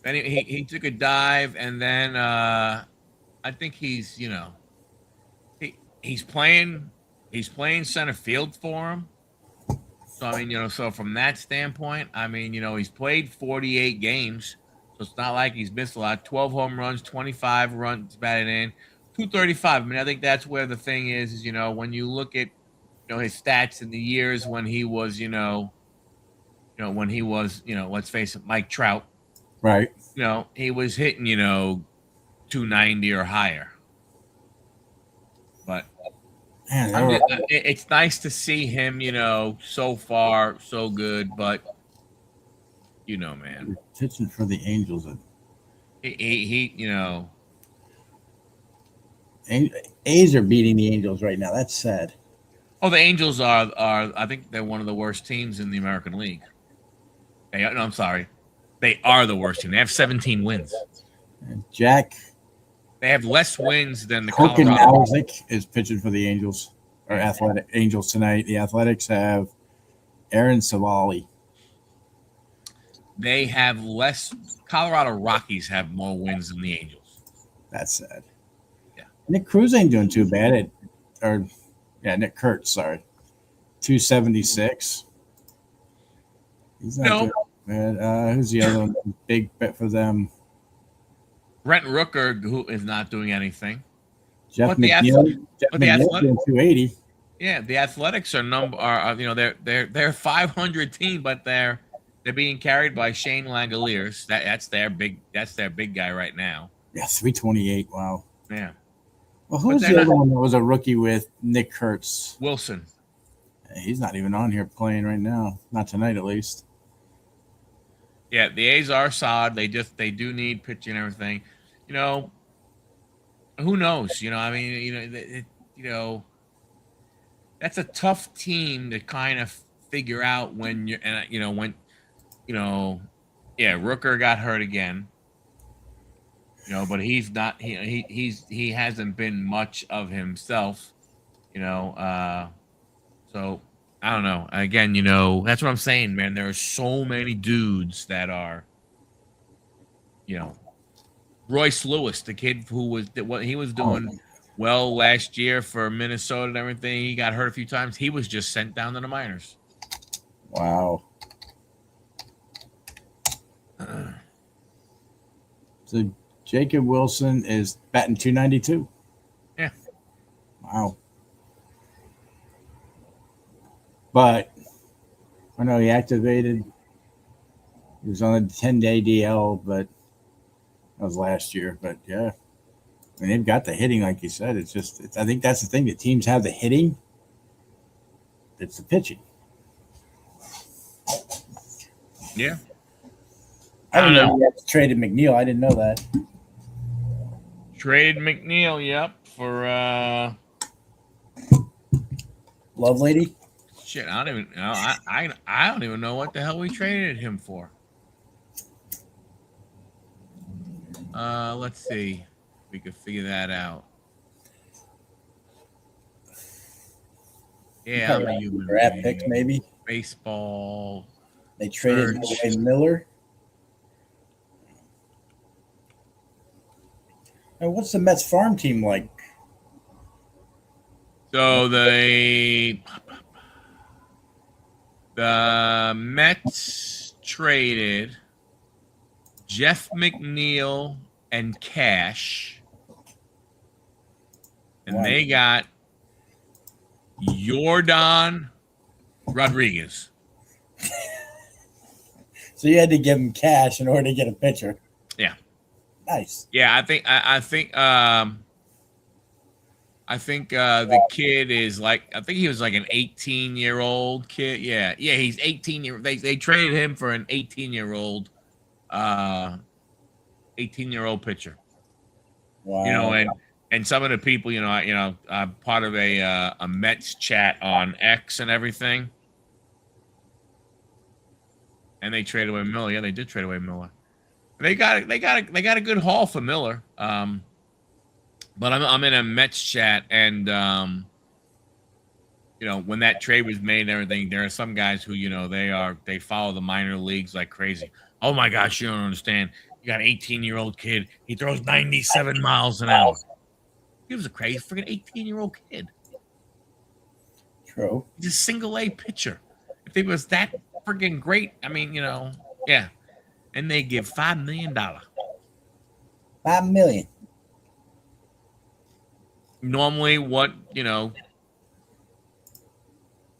Then he took a dive, and then I think he's playing center field for him. So I mean, so from that standpoint, I mean, he's played 48 games, so it's not like he's missed a lot. 12 home runs, 25 runs batted in, 235. I mean, I think that's where the thing is when you look at his stats in the years when he was let's face it, Mike Trout. Right. He was hitting 290 or higher. But Man, it's nice to see him, so far so good. But man, pitching for the Angels. A's are beating the Angels right now. That's sad. Oh, the Angels are I think they're one of the worst teams in the American League. I'm sorry. They are the worst team. They have 17 wins. Jack. They have less wins than the Colorado. Is pitching for the Angels or Athletic Angels tonight. The Athletics have Aaron Savali. They have less. Colorado Rockies have more wins than the Angels. That's sad. Yeah. Nick Cruz ain't doing too bad. Nick Kurtz, sorry. 276. He's not doing bad. Who's the other one? Big bet for them. Brent Rooker, who is not doing anything. Jeff McNeil 280. Yeah, the Athletics they're a 500 team, but they're being carried by Shane Langoliers. That's their big guy right now. Yeah, 328. Wow. Yeah. Well, who's the other one that was a rookie with Nick Kurtz? Wilson. He's not even on here playing right now. Not tonight, at least. Yeah, the A's are solid. They do need pitching and everything. Who knows? I mean, that's a tough team to kind of figure out when Rooker got hurt again. But he's not. He hasn't been much of himself. So. I don't know. Again, that's what I'm saying, man. There are so many dudes that are, Royce Lewis, the kid who was what he was doing well last year for Minnesota and everything. He got hurt a few times. He was just sent down to the minors. Wow. So Jacob Wilson is batting 292. Yeah. Wow. But I know he activated. He was on a 10-day DL, but that was last year. But yeah, I mean they've got the hitting, like you said. I think that's the thing. The teams have the hitting. It's the pitching. Yeah. I don't know. You traded McNeil. I didn't know that. Traded McNeil. Yep. For Lovelady. Shit, I don't even know. I don't even know what the hell we traded him for. Let's see. We could figure that out. Yeah, I'm a human draft picks, maybe. Baseball. They traded Miller. And what's the Mets farm team like? So the Mets traded Jeff McNeil and cash, and Wow. they got Jordan Rodriguez. So you had to give him cash in order to get a picture. Yeah. Nice. Yeah, I think the kid is like, I think he was like an 18-year-old kid. Yeah, he's 18 year. They traded him for an 18-year-old 18-year-old pitcher. You know, Wow. and some of the people, I'm part of a Mets chat on X and everything, and they traded away Miller. Yeah, they did trade away Miller. They got a good haul for Miller. But I'm in a Mets chat, and when that trade was made and everything, there are some guys who, they follow the minor leagues like crazy. Oh my gosh, you don't understand. You got an 18-year-old kid. He throws 97 miles an hour. He was a crazy freaking 18-year-old kid. True. He's a single A pitcher. If he was that freaking great, I mean, yeah. And they give $5 million. $5 million. Normally, what,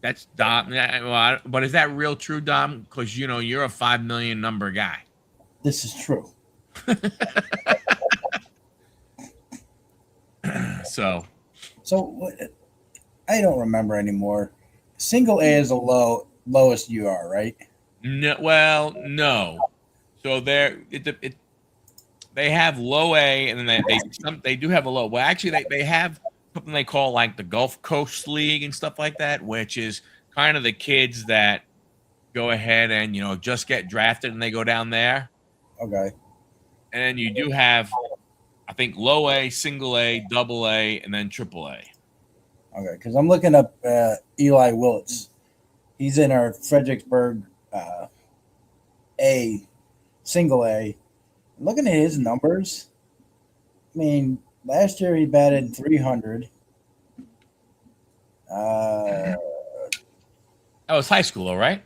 that's Dom. But is that real true, Dom? Because you're a $5 million number guy. This is true. So I don't remember anymore. Single A is the lowest you are, right? no, well, no. So they have low A, and then they do have a low. Well, actually, they have something they call like the Gulf Coast League and stuff like that, which is kind of the kids that go ahead and just get drafted and they go down there. Okay. And then you do have, I think, low A, single A, double A, and then triple A. Okay, because I'm looking up Eli Willits. He's in our Fredericksburg A, single A. Looking at his numbers, I mean, last year he batted 300. That was high school, all right?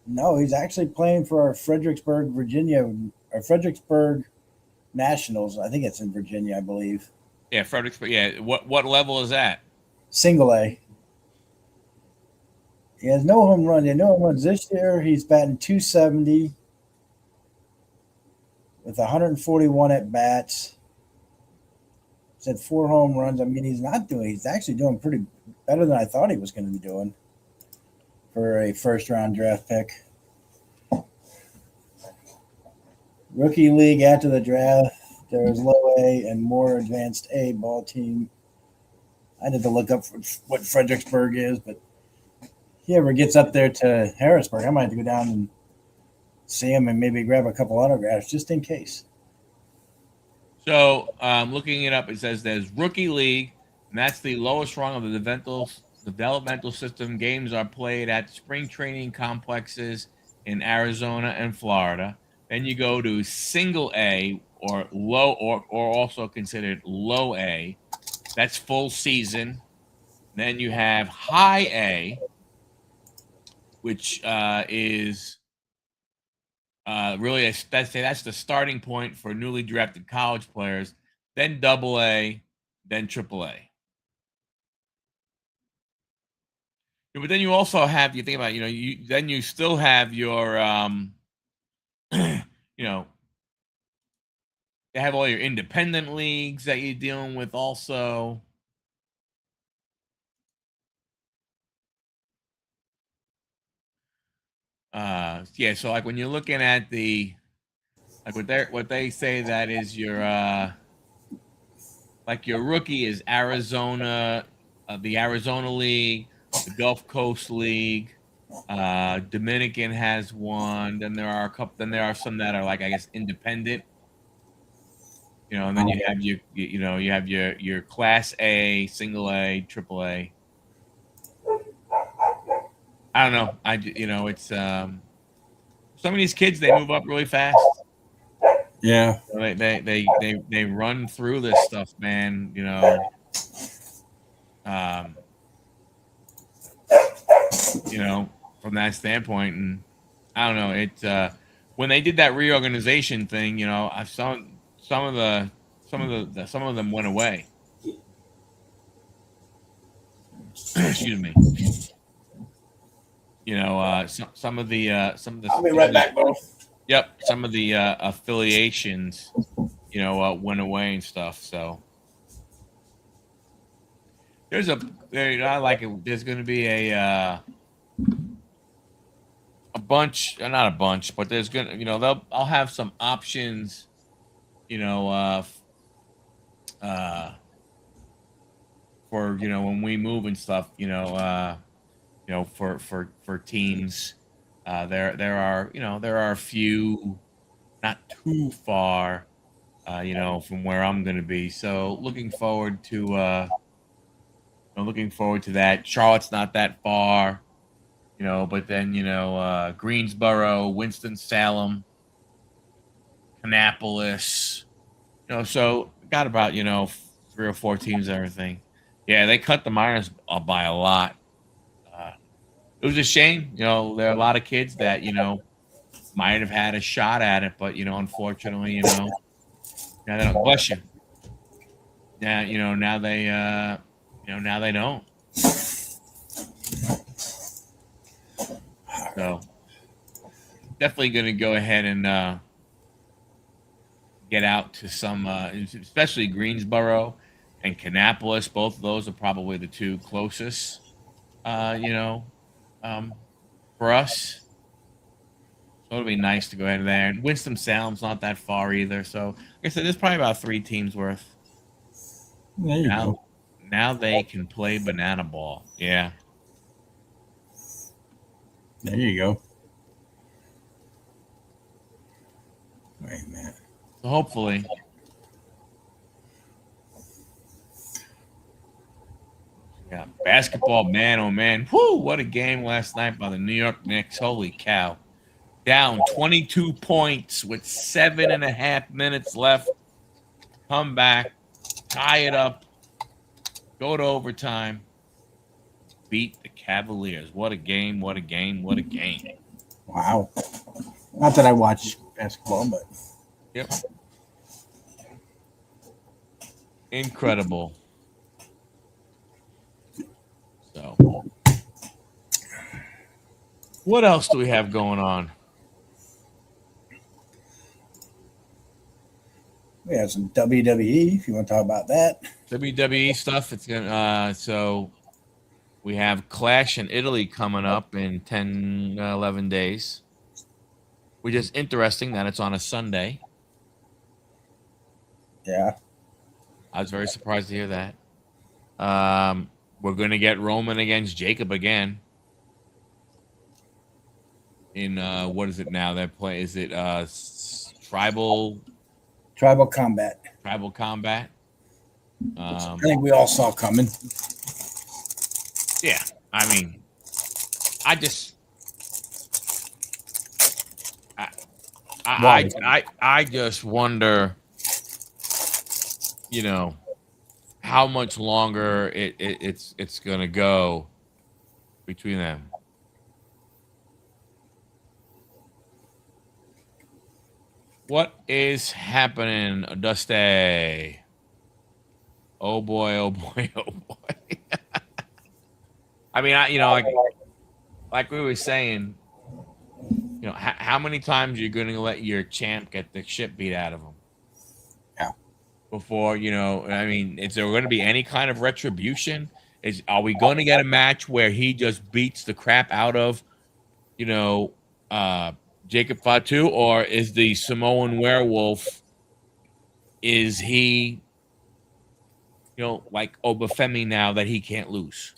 No, he's actually playing for our Fredericksburg, Virginia, or Fredericksburg Nationals. I think it's in Virginia, I believe. Yeah, Fredericksburg. Yeah, what level is that? Single A. He has no home run. No home runs this year. He's batting 270 with 141 at bats. He's had 4 home runs. I mean, he's actually doing pretty better than I thought he was going to be doing for a first round draft pick. Rookie league after the draft, there was low A and more advanced A ball team. I had to look up what Fredericksburg is, but if he ever gets up there to Harrisburg, I might have to go down and see him and maybe grab a couple autographs just in case. So, looking it up, it says there's rookie league, and that's the lowest rung of the developmental system. Games are played at spring training complexes in Arizona and Florida. Then you go to single A or low, or also considered low A. That's full season. Then you have high A, which is really that's the starting point for newly drafted college players. Then double A, then triple A. But then you also have, you think about, you still have your they have all your independent leagues that you're dealing with also. Yeah, so like when you're looking at what they say that is your like your rookie is Arizona, the Arizona League, the Gulf Coast League, Dominican has one. Then there are some that are like, I guess, independent. And then you have you have your Class A, single A, triple A. I don't know. It's some of these kids, they move up really fast. Yeah. They run through this stuff, man. From that standpoint, and I don't know. when they did that reorganization thing, you know, I saw some of them went away. Excuse me. You know, some of the I'll be right back, bro. yep, some of the affiliations, you know, went away and stuff. So there's I like it. There's going to be a bunch, not a bunch, but there's gonna, you know, I'll have some options, you know, for, you know, when we move and stuff, you know, for teams. There are, you know, there are a few not too far, you know, from where I'm going to be. So looking forward to that. Charlotte's not that far, you know, but then, you know, Greensboro, Winston-Salem, Kannapolis, you know, so got about, you know, 3 or 4 teams and everything. Yeah, they cut the minors by a lot. It was a shame, you know, there are a lot of kids that, you know, might have had a shot at it, but, you know, unfortunately, you know, now they don't. Bless you. Yeah, you know, now they, you know, now they don't. So definitely going to go ahead and get out to some, especially Greensboro and Kannapolis. Both of those are probably the 2 closest, you know, for us. So it'll be nice to go ahead there. And Winston-Salem's not that far either. So like I said, there's probably about 3 teams worth. There you go. Now they can play banana ball. Yeah. There you go. Wait a minute. So hopefully. Yeah. Basketball, man, oh man. Whoo, what a game last night by the New York Knicks. Holy cow. Down 22 points with 7.5 minutes left. Come back, tie it up, go to overtime, beat the Cavaliers. What a game, what a game, what a game. Wow. Not that I watch basketball, but yep. Incredible. So what else do we have going on? we have some WWE if you want to talk about that. WWE stuff. It's gonna so we have Clash in Italy coming up in 10, 11 days. Which is interesting that it's on a Sunday. Yeah. I was very surprised to hear that. We're gonna get Roman against Jacob again. In what is it now? That play is it tribal combat. Tribal combat. I think we all saw coming. Yeah, I mean, I just I just wonder, you know, how much longer it's gonna go between them. What is happening, Dusty? Oh boy, oh boy, oh boy. I mean, you know, like we were saying, you know, how many times you're going to let your champ get the shit beat out of him? Yeah. Before, you know, I mean, is there going to be any kind of retribution? Are we going to get a match where he just beats the crap out of, you know, Jacob Fatu, or is the Samoan werewolf, is he, you know, like Obafemi now that he can't lose?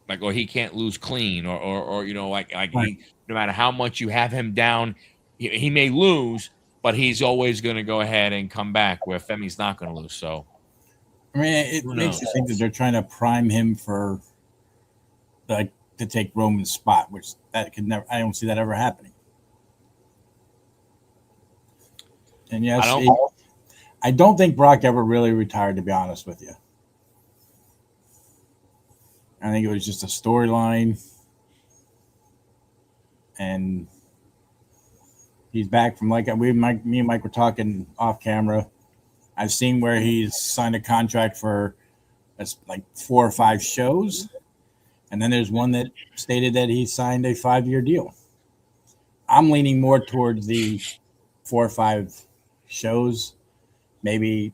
Like, or he can't lose clean, or you know, like right. he, no matter how much you have him down, he may lose, but he's always going to go ahead and come back, where Femi's not going to lose. So, I mean, it makes you think that they're trying to prime him for, like, to take Roman's spot, which that could never. I don't see that ever happening. And yes, I don't think Brock ever really retired, to be honest with you. I think it was just a storyline, and He's back from me and Mike were talking off camera. I've seen where he's signed a contract for like 4 or 5 shows, and then there's one that stated that he signed a 5-year deal. I'm leaning more towards the 4 or 5 shows. Maybe,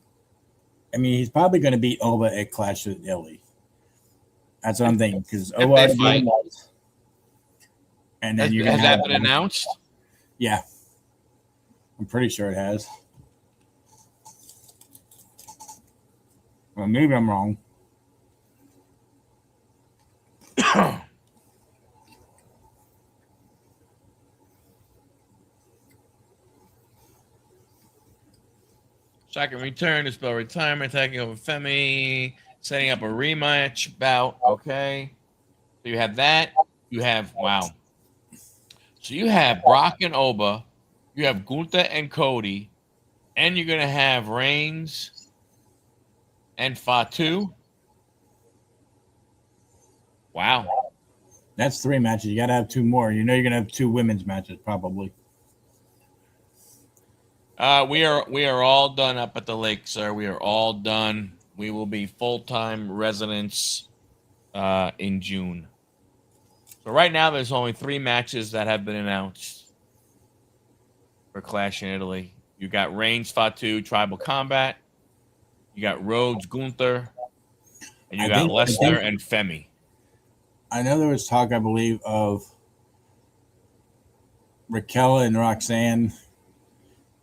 I mean, he's probably going to beat Oba at Clash of Italy. That's what I'm thinking, because Oba fight. And then has that been announced? Yeah, I'm pretty sure it has. Well, maybe I'm wrong. Second return to spell retirement, attacking over Femi, setting up a rematch bout. Okay. So you have that. You have, wow. So you have Brock and Oba. You have Gunther and Cody. And you're going to have Reigns and Fatu. Wow. That's 3 matches. You got to have 2 more. You know you're going to have 2 women's matches probably. We are all done up at the lake, sir. We are all done. We will be full-time residents in June. So right now there's only 3 matches that have been announced for Clash in Italy. You got Reigns, Fatu, Tribal Combat. You got Rhodes, Gunther. And you got Lesnar and Femi. I know there was talk, I believe, of Raquel and Roxanne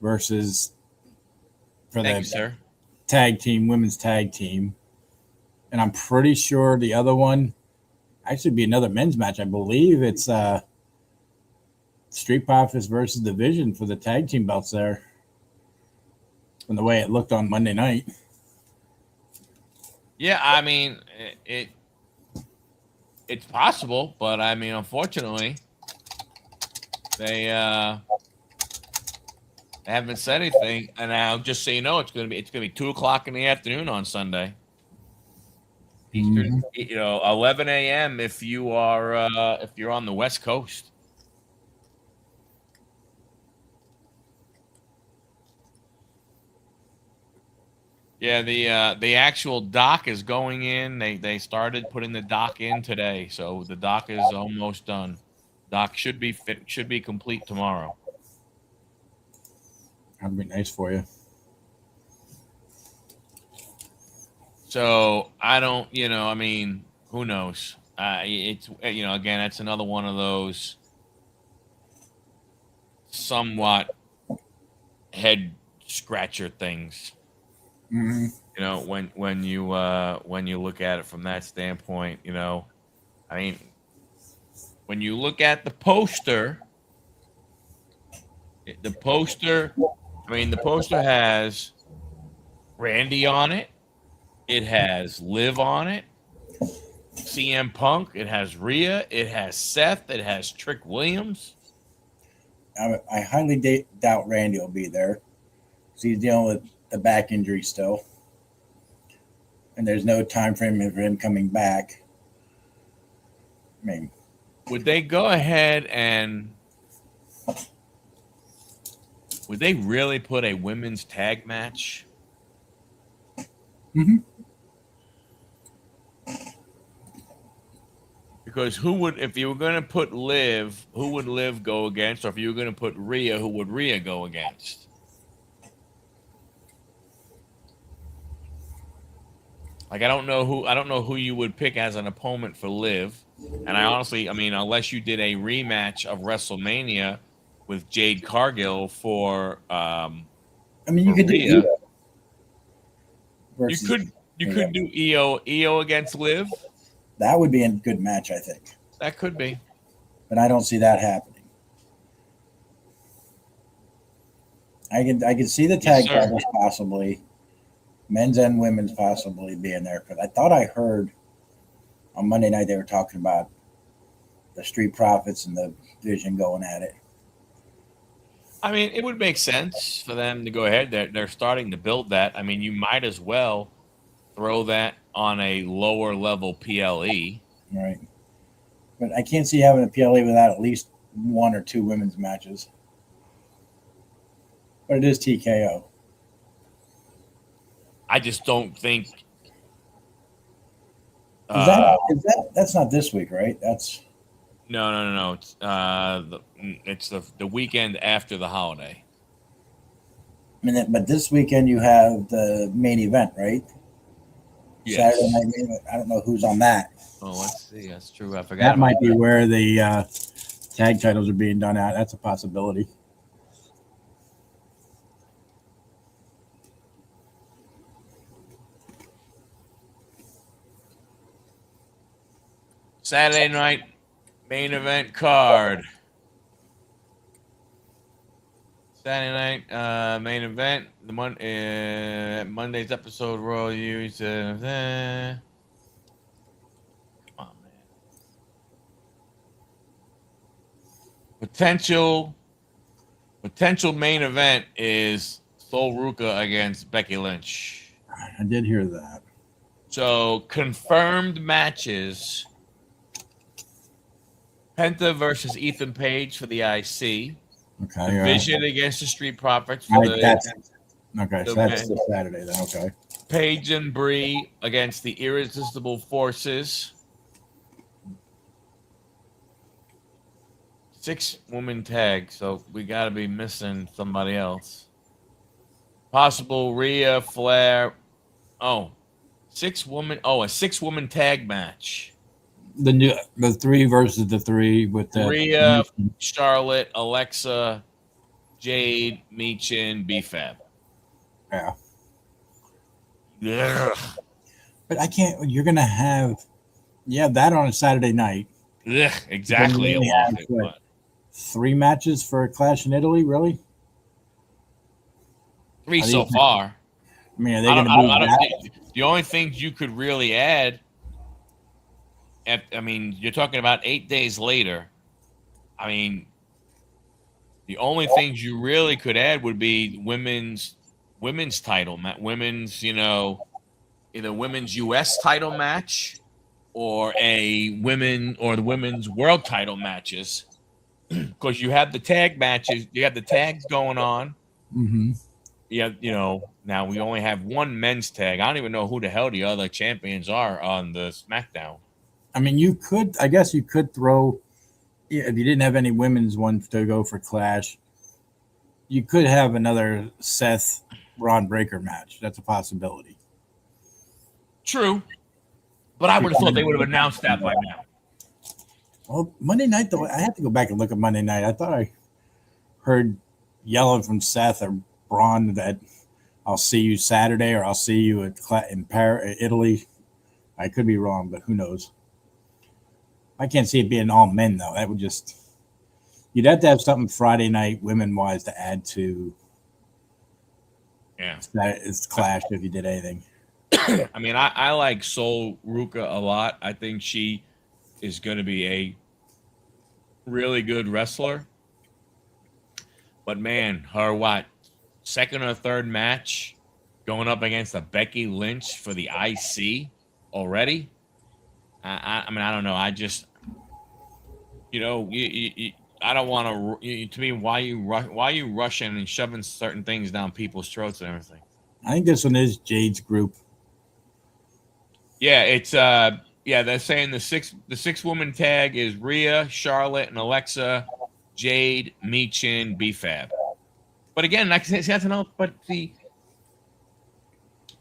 versus for the tag team, women's tag team. And I'm pretty sure the other one actually be another men's match. I believe it's Street Profits versus Division for the tag team belts there. From the way it looked on Monday night. Yeah, I mean, it's possible, but I mean, unfortunately, they haven't said anything. And now, just so you know, it's gonna be 2:00 in the afternoon on Sunday, Eastern. 11 a.m. if you're on the West Coast. Yeah, the actual dock is going in. They started putting the dock in today, so the dock is almost done. Dock should be complete tomorrow. That'd be nice for you. So I don't, I mean, who knows? It's again, that's another one of those somewhat head scratcher things. Mm-hmm. When you look at it from that standpoint, I mean, when you look at the poster has Randy on it. It has Liv on it. CM Punk. It has Rhea. It has Seth. It has Trick Williams. I highly doubt Randy will be there. He's dealing with the back injury still, and there's no time frame for him coming back. I mean, would they go ahead and would they really put a women's tag match? Mm-hmm. Because if you were going to put Liv, who would Liv go against? Or if you were going to put Rhea, who would Rhea go against? Like, I don't know who you would pick as an opponent for Liv. And I honestly, I mean, unless you did a rematch of WrestleMania with Jade Cargill for you could Rhea. do You could do EO against Liv. That would be a good match, I think. That could be. But I don't see that happening. I can see the tag titles possibly, men's and women's possibly being there. Because I thought I heard on Monday night they were talking about the Street Profits and the Vision going at it. I mean, it would make sense for them to go ahead. They're starting to build that. I mean, you might as well throw that on a lower level PLE. Right. But I can't see having a PLE without at least 1 or 2 women's matches. But it is TKO. I just don't think. That's not this week, right? That's No. It's the weekend after the holiday. I mean, but this weekend you have the main event, right? Yes. Saturday night main event. I don't know who's on that. Oh, let's see. That's true. I forgot That about might be where the tag titles are being done at. That's a possibility. Saturday night main event card. Saturday night main event. The Monday's episode Royal Use. Come on, man. Potential main event is Sol Ruka against Becky Lynch. I did hear that. So confirmed matches: Penta versus Ethan Page for the IC. Okay. Vision against the Street Profits for okay, so that's the Saturday then. Okay. Page and Bree against the Irresistible Forces. 6-woman tag, so we got to be missing somebody else. Possible Rhea, Flair. Oh, 6-woman. Oh, a 6-woman tag match. The 3 versus the 3 with the Rhea, Charlotte, Alexa, Jade, Michin, BFAB. Yeah. Yeah. But I can't. You're gonna have that on a Saturday night. Yeah, exactly. Then you have, what, 3 matches for a Clash in Italy, really? 3 so far. I mean, are they going to be the only things you could really add? I mean, you're talking about 8 days later. I mean, the only things you really could add would be women's title, women's, either women's U.S. title match or the women's world title matches, because you have the tag matches, you have the tags going on. Mm-hmm. Yeah, now we only have 1 men's tag. I don't even know who the hell the other champions are on the SmackDown. I mean, I guess you could throw, if you didn't have any women's ones to go for Clash, you could have another Seth Ron Breaker match. That's a possibility. True. But I would have thought they would have announced that by now. Well, Monday night, though, I have to go back and look at Monday night. I thought I heard yelling from Seth or Braun that I'll see you Saturday or I'll see you in Italy. I could be wrong, but who knows? I can't see it being all men, though. That would you'd have to have something Friday night women-wise to add to. Yeah. It's Clash if you did anything. I mean, I like Sol Ruka a lot. I think she is going to be a really good wrestler. But man, her second or third match going up against a Becky Lynch for the IC already? I mean, I don't know. I just, I don't want to. To me, why you rushing and shoving certain things down people's throats and everything? I think this one is Jade's group. Yeah, it's they're saying the 6-woman tag is Rhea, Charlotte, and Alexa, Jade, Michin, BFAB. But again, like I said, that's enough. But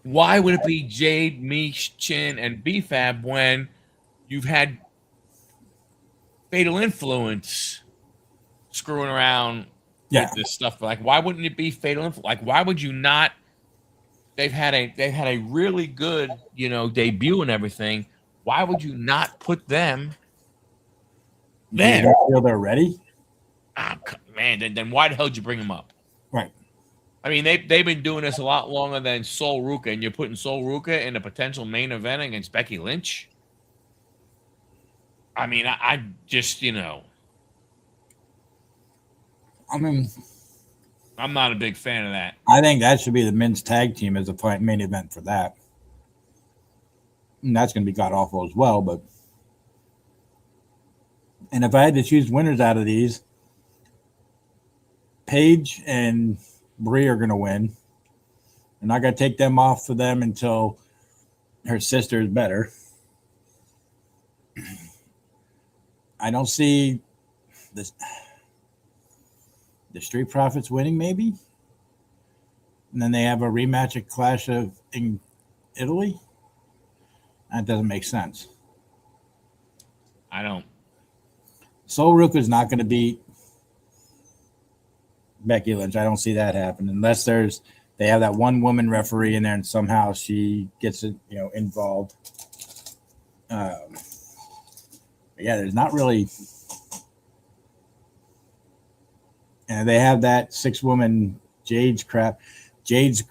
why would it be Jade, Michin, and BFAB when you've had Fatal Influence screwing around with this stuff? Like, why wouldn't it be Fatal Influence? Like, why would you not? They've had a really good, debut and everything. Why would you not put them there? Do you feel they're ready? Oh, man, then why the hell did you bring them up? Right. I mean, they've been doing this a lot longer than Sol Ruka, and you're putting Sol Ruka in a potential main event against Becky Lynch. I mean, I just, I mean, I'm not a big fan of that. I think that should be the men's tag team as a main event for that. And that's going to be god awful as well. And if I had to choose winners out of these, Paige and Brie are going to win. I'm not going to take them off for them until her sister is better. I don't see this, the Street Profits winning, maybe. And then they have a rematch at Clash of in Italy. That doesn't make sense. I don't. Sol Ruka is not going to beat Becky Lynch. I don't see that happen unless they have that one woman referee in there and somehow she gets involved. Yeah, there's not really. And they have that 6-woman Jade's crap. Jade's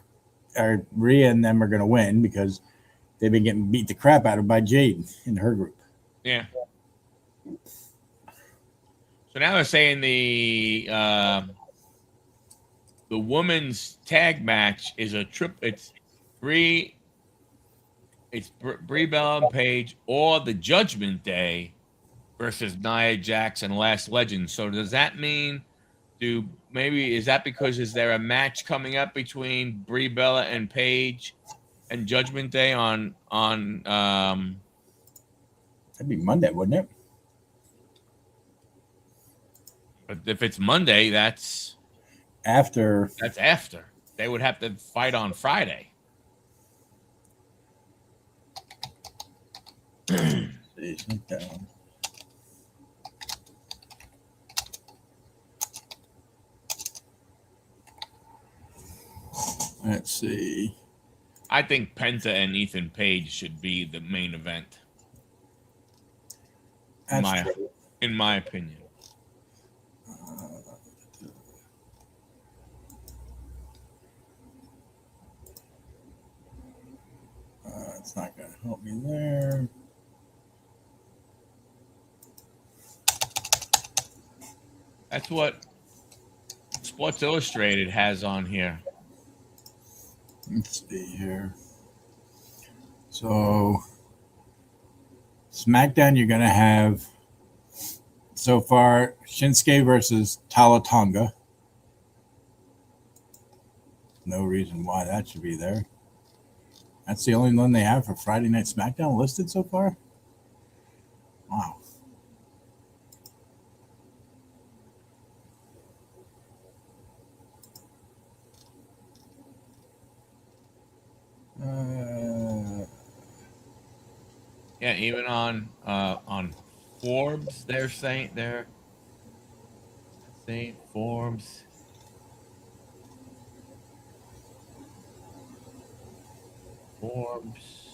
or Rhea and them are going to win because they've been getting beat the crap out of by Jade in her group. Yeah. So now they're saying the women's tag match is a trip. It's Brie Bella and Paige or the Judgment Day versus Nia Jax and Last Legend. So does that mean is that because is there a match coming up between Brie Bella and Paige and Judgment Day on that'd be Monday, wouldn't it? But if it's Monday, that's after. That's after. They would have to fight on Friday. Let's see. I think Penta and Ethan Page should be the main event. In my opinion. It's not going to help me there. That's what Sports Illustrated has on here. Let's see here. So, SmackDown, you're going to have so far Shinsuke versus Tala Tonga. No reason why that should be there. That's the only one they have for Friday Night SmackDown listed so far. Wow. Yeah, even on Forbes, they're saying Forbes. Forbes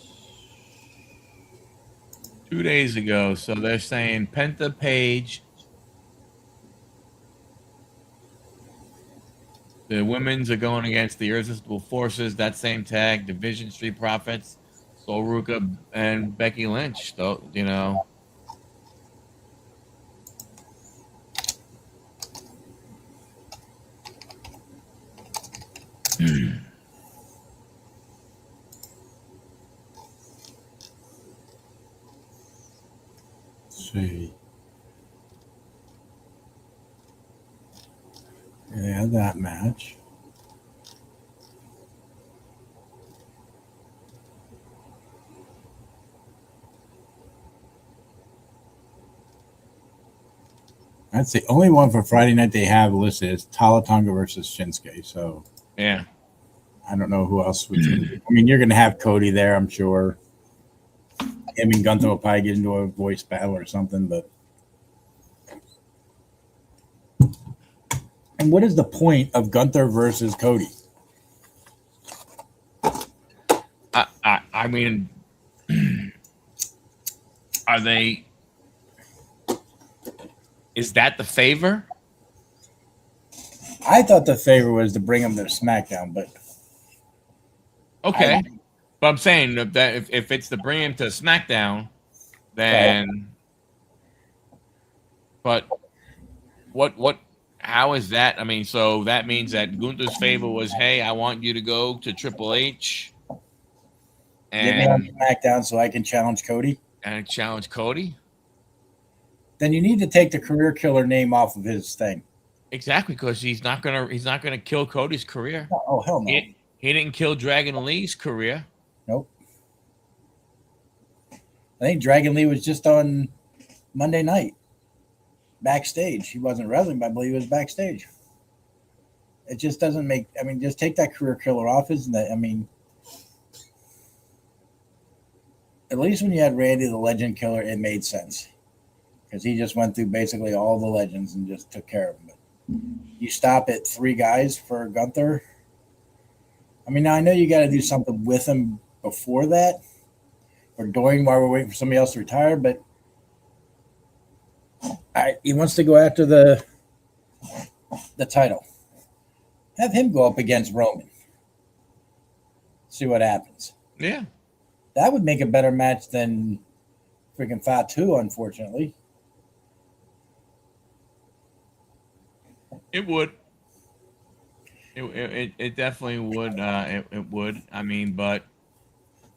2 days ago. So they're saying Penta Page. The women's are going against the Irresistible Forces, that same tag, Division Street Profits, Sol Ruka, and Becky Lynch. Though, See. Yeah, that match. That's the only one for Friday night they have listed is Tala Tonga versus Shinsuke. So yeah, I don't know who else would. I mean, you're going to have Cody there, I'm sure. Him and Gunther will probably get into a voice battle or something, but. And what is the point of Gunther versus Cody? I mean, are they? Is that the favor? I thought the favor was to bring him to SmackDown, but okay. But I'm saying that if it's to bring him to SmackDown, then. But what? How is that? I mean, so that means that Gunther's favor was, hey, I want you to go to Triple H and get me on SmackDown so I can challenge Cody. And challenge Cody? Then you need to take the career killer name off of his thing. Exactly, because he's not gonna kill Cody's career. Oh, hell no. He didn't kill Dragon Lee's career. Nope. I think Dragon Lee was just on Monday night backstage. He wasn't wrestling, but I believe he was backstage. It just doesn't make. I mean, just take that career killer off. Isn't that? I mean, at least when you had Randy the Legend Killer, it made sense because he just went through basically all the legends and just took care of them. But you stop at 3 guys for Gunther. I mean, now I know you got to do something with him before that or during while we're waiting for somebody else to retire, but he wants to go after the title. Have him go up against Roman. See what happens. Yeah. That would make a better match than freaking Fatu, unfortunately. It would. It definitely would. It would. I mean, but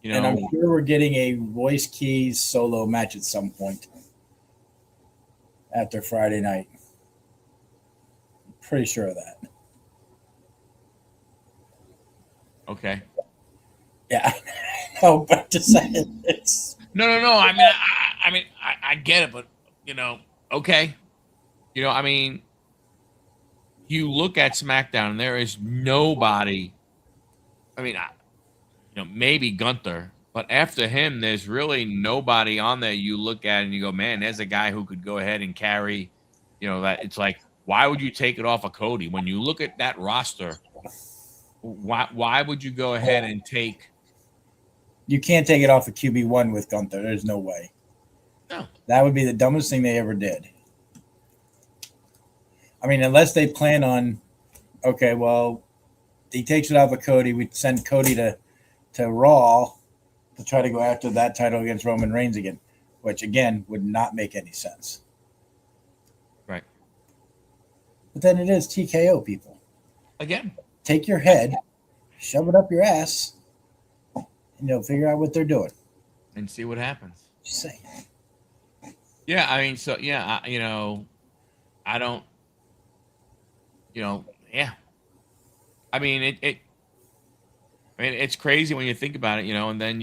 you And I'm know, sure we're getting a Royce Keys solo match at some point after Friday night. Pretty sure of that. okay. Yeah. No, but just saying it's No. I mean, I get it, but okay. I mean, you look at SmackDown, and there is nobody. I mean, maybe Gunther, but after him, there's really nobody on there. You look at and you go, man, there's a guy who could go ahead and carry. That it's like, why would you take it off of Cody? When you look at that roster, why would you go ahead and take? you can't take it off of QB1 with Gunther. There's no way. No. That would be the dumbest thing they ever did. I mean, unless they plan on, okay, well, he takes it off of Cody. We send Cody to Raw to try to go after that title against Roman Reigns again, which again would not make any sense. Right. But then it is TKO, people. Again. Take your head, shove it up your ass, and figure out what they're doing. And see what happens. Just saying. Yeah, I mean, so yeah, I don't, yeah. I mean, it's crazy when you think about it, and then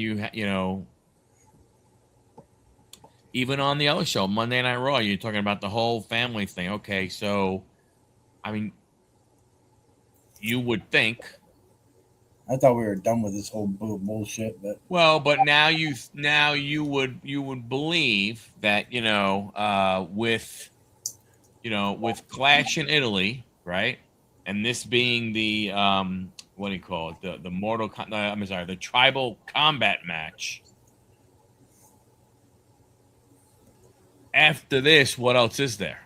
even on the other show, Monday Night Raw, you're talking about the whole family thing. Okay, so, I mean, you would think. I thought we were done with this whole bullshit, but But now you would believe that with Clash in Italy, right, and this being the what do you call it, the tribal combat match. After this, what else is there?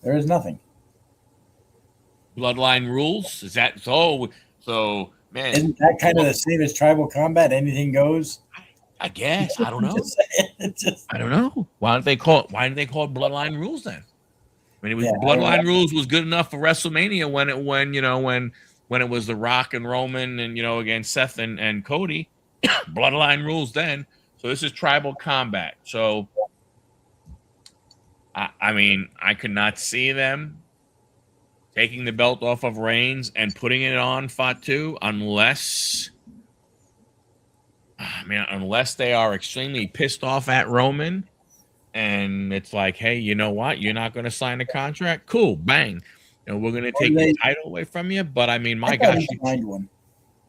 there is nothing. Bloodline rules? Is that so? So, man, Isn't that kind of the same as tribal combat? Anything goes. I guess I don't know. Just, I don't know. Why didn't they call it Bloodline rules then? I mean, it was Yeah, Bloodline rules was good enough for WrestleMania when it was The Rock and Roman and against Seth and Cody. Bloodline rules then. So this is tribal combat. So I mean, I could not see them taking the belt off of Reigns and putting it on Fatu unless they are extremely pissed off at Roman and it's like, hey, you know what? You're not going to sign a contract? Cool, bang. We're going to take the title away from you. But I mean, my gosh. He signed one.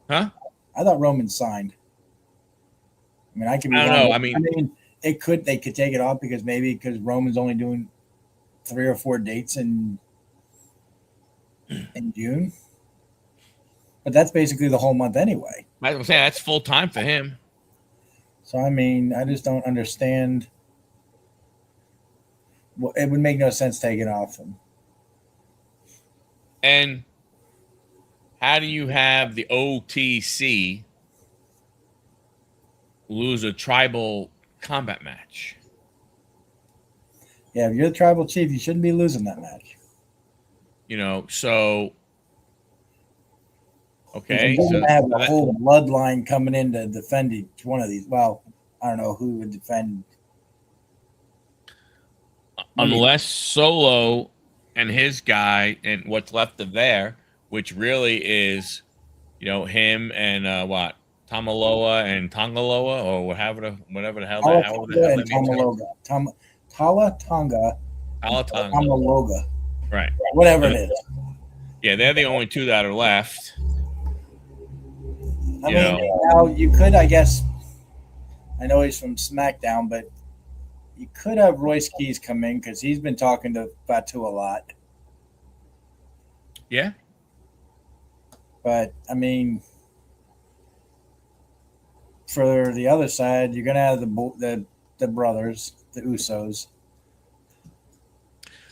Huh? I thought Roman signed. I mean, I could be I don't wrong. know. I mean, they could take it off because Roman's only doing 3 or 4 dates in June. But that's basically the whole month anyway. I was saying that's full time for him. So I mean, I just don't understand. Well, it would make no sense taking off him. And how do you have the OTC lose a tribal combat match? Yeah, if you're the tribal chief, you shouldn't be losing that match. So okay. You're So gonna have a whole bloodline coming in to defend each one of these. Well, I don't know who would defend. Unless Solo and his guy, and what's left of there, which really is, him and what Tamaloa and Tongaloa, or whatever the hell Talatanga that and means. Talatanga and Talatanga, Tamaloga, right? whatever it is. Yeah, they're the only two that are left. I mean, now you could, I guess. I know he's from SmackDown, but you could have Royce Keys come in because he's been talking to Fatu a lot. Yeah. But I mean, for the other side, you're gonna have the brothers, the Usos.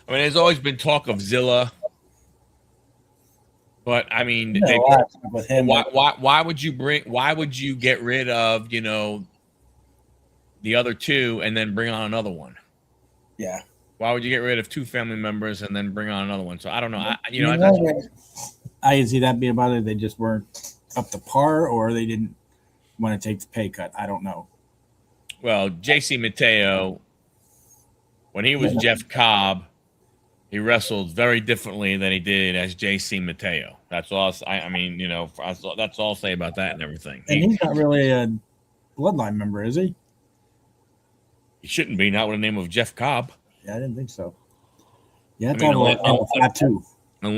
I mean, there's always been talk of Zilla, but I mean, with him. Why would you get rid of the other two and then bring on another one? Yeah. Why would you get rid of two family members and then bring on another one? So I don't know. I can see that being about it. They just weren't up to par, or they didn't want to take the pay cut. I don't know. Well, JC Mateo, when he was Jeff Cobb, he wrestled very differently than he did as JC Mateo. That's all. I mean, that's all I'll say about that and everything. And he's not really a bloodline member, is he? He shouldn't be. Not with the name of Jeff Cobb. Yeah, I didn't think so. Yeah,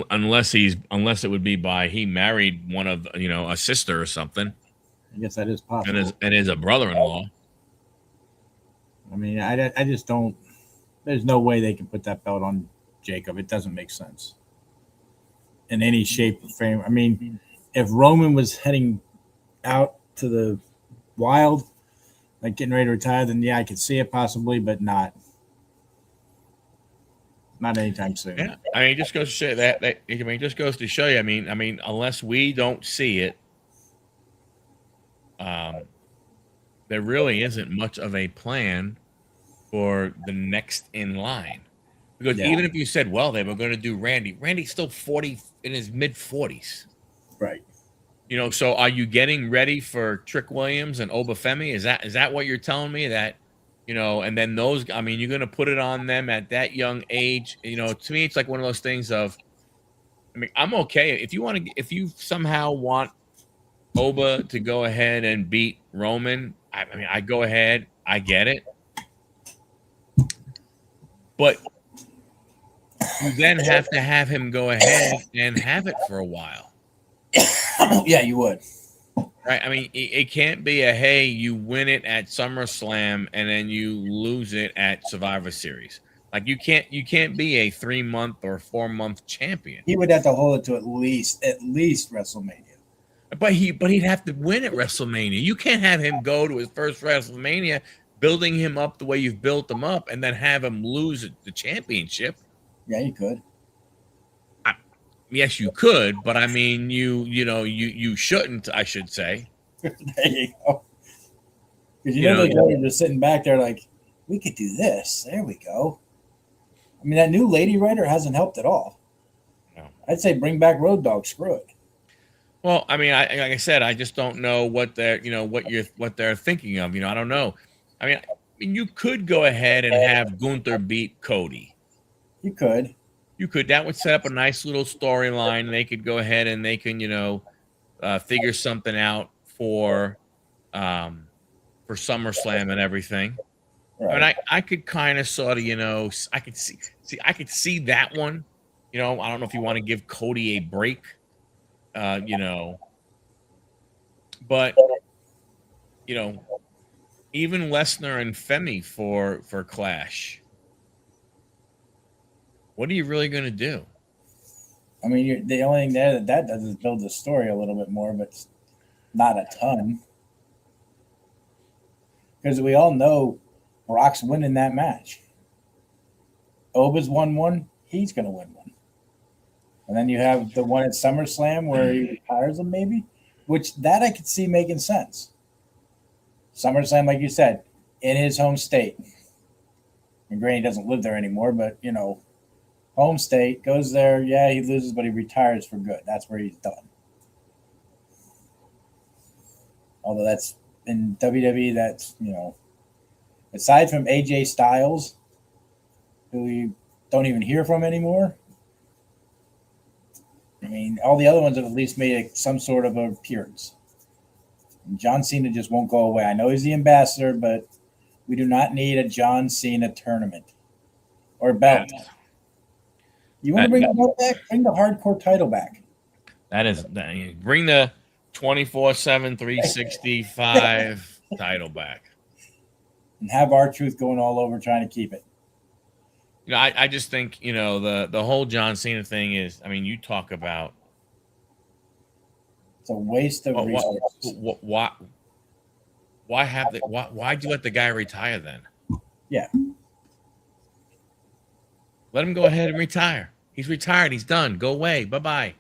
unless it would be by he married one of a sister or something. I guess that is possible. And is a brother-in-law. I mean, I just don't. There's no way they can put that belt on Jacob. It doesn't make sense in any shape or frame. I mean, if Roman was heading out to the Wild, like getting ready to retire, then yeah, I could see it possibly, but not anytime soon. Yeah, I mean, it just goes to show that. It just goes to show you. I mean, unless we don't see it, there really isn't much of a plan for the next in line. Because even if you said, well, they were going to do Randy's still 40 in his mid 40s, right? So are you getting ready for Trick Williams and Obafemi? Is that what you're telling me? That and then those, I mean, you're going to put it on them at that young age. To me, it's like one of those things of, I mean, I'm okay if you somehow want Oba to go ahead and beat Roman. I mean, I go ahead, I get it, but you then have to have him go ahead and have it for a while. Yeah, you would. Right. I mean, it can't be hey, you win it at SummerSlam and then you lose it at Survivor Series. Like you can't be a 3-month or 4-month champion. He would have to hold it to at least WrestleMania. But he'd have to win at WrestleMania. You can't have him go to his first WrestleMania, building him up the way you've built him up, and then have him lose the championship. Yeah, you could. Yes, you could, but I mean, you shouldn't. I should say. There you go. Because those guys are just sitting back there like, we could do this. There we go. I mean, that new lady writer hasn't helped at all. No. I'd say bring back Road Dogg. Screw it. Well, I mean, like I said, I just don't know what they're thinking of. I don't know. I mean, you could go ahead and have Gunther beat Cody. You could. That would set up a nice little storyline. They could go ahead and they can, figure something out for SummerSlam and everything. Right. I mean, I could kind of sort of, I could see that one. I don't know if you want to give Cody a break, but even Lesnar and Femi for Clash. What are you really going to do? I mean, the only thing there that does is build the story a little bit more, but not a ton. Because we all know Brock's winning that match. Oba's won one. He's going to win one. And then you have the one at SummerSlam where he retires him maybe, which that I could see making sense. SummerSlam, like you said, in his home state. And granted, he doesn't live there anymore, but, home state, goes there. Yeah, he loses, but he retires for good. That's where he's done. Although that's in WWE, that's, aside from AJ Styles, who we don't even hear from anymore, I mean, all the other ones have at least made some sort of appearance. And John Cena just won't go away. I know he's the ambassador, but we do not need a John Cena tournament or belt. You want to bring the belt back? Bring the hardcore title back. Bring the 24/7, 365 title back. And have R-Truth going all over trying to keep it. You know, I just think, you know, the whole John Cena thing is, I mean, you talk about it's a waste of resources. Why'd you let the guy retire then? Yeah. Let him go ahead and retire. He's retired. He's done. Go away. Bye-bye.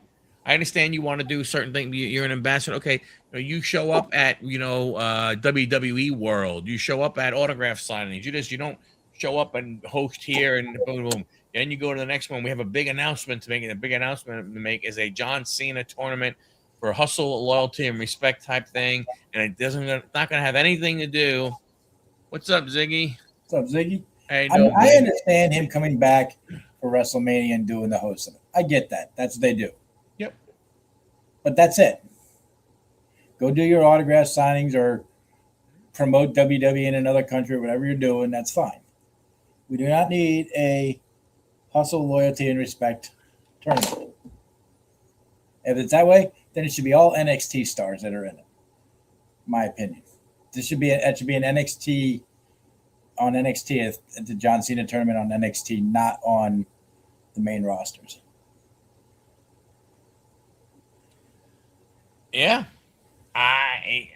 I understand you want to do certain things. You're an ambassador. Okay. You show up at, WWE World. You show up at autograph signings. You don't show up and host here and boom, boom. Then you go to the next one. We have a big announcement to make. And the big announcement to make is a John Cena tournament for hustle, loyalty, and respect type thing. And it's not going to have anything to do. What's up, Ziggy? What's up, Ziggy? Hey, I understand him coming back for WrestleMania and doing the host of it. I get that. That's what they do. Yep. But that's it. Go do your autograph signings or promote WWE in another country, whatever you're doing. That's fine. We do not need a hustle, loyalty, and respect tournament. If it's that way, then it should be all NXT stars that are in it. My opinion. It should be an NXT on NXT at the John Cena tournament on NXT, not on the main rosters. Yeah. And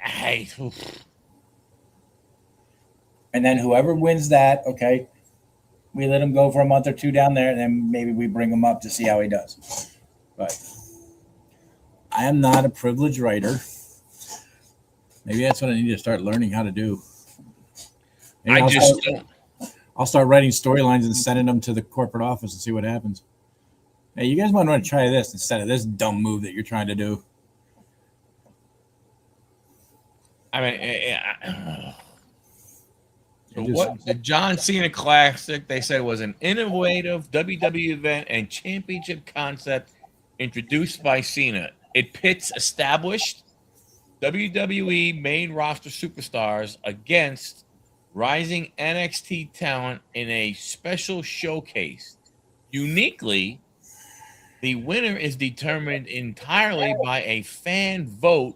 then whoever wins that, okay, we let him go for a month or two down there, and then maybe we bring him up to see how he does. But I am not a privileged writer. Maybe that's what I need to start learning how to do. I'll start writing storylines and sending them to the corporate office and see what happens. Hey, you guys might want to try this instead of this dumb move that you're trying to do. I mean, the John Cena Classic, they said, was an innovative WWE event and championship concept introduced by Cena. It pits established WWE main roster superstars against rising NXT talent in a special showcase. Uniquely, the winner is determined entirely by a fan vote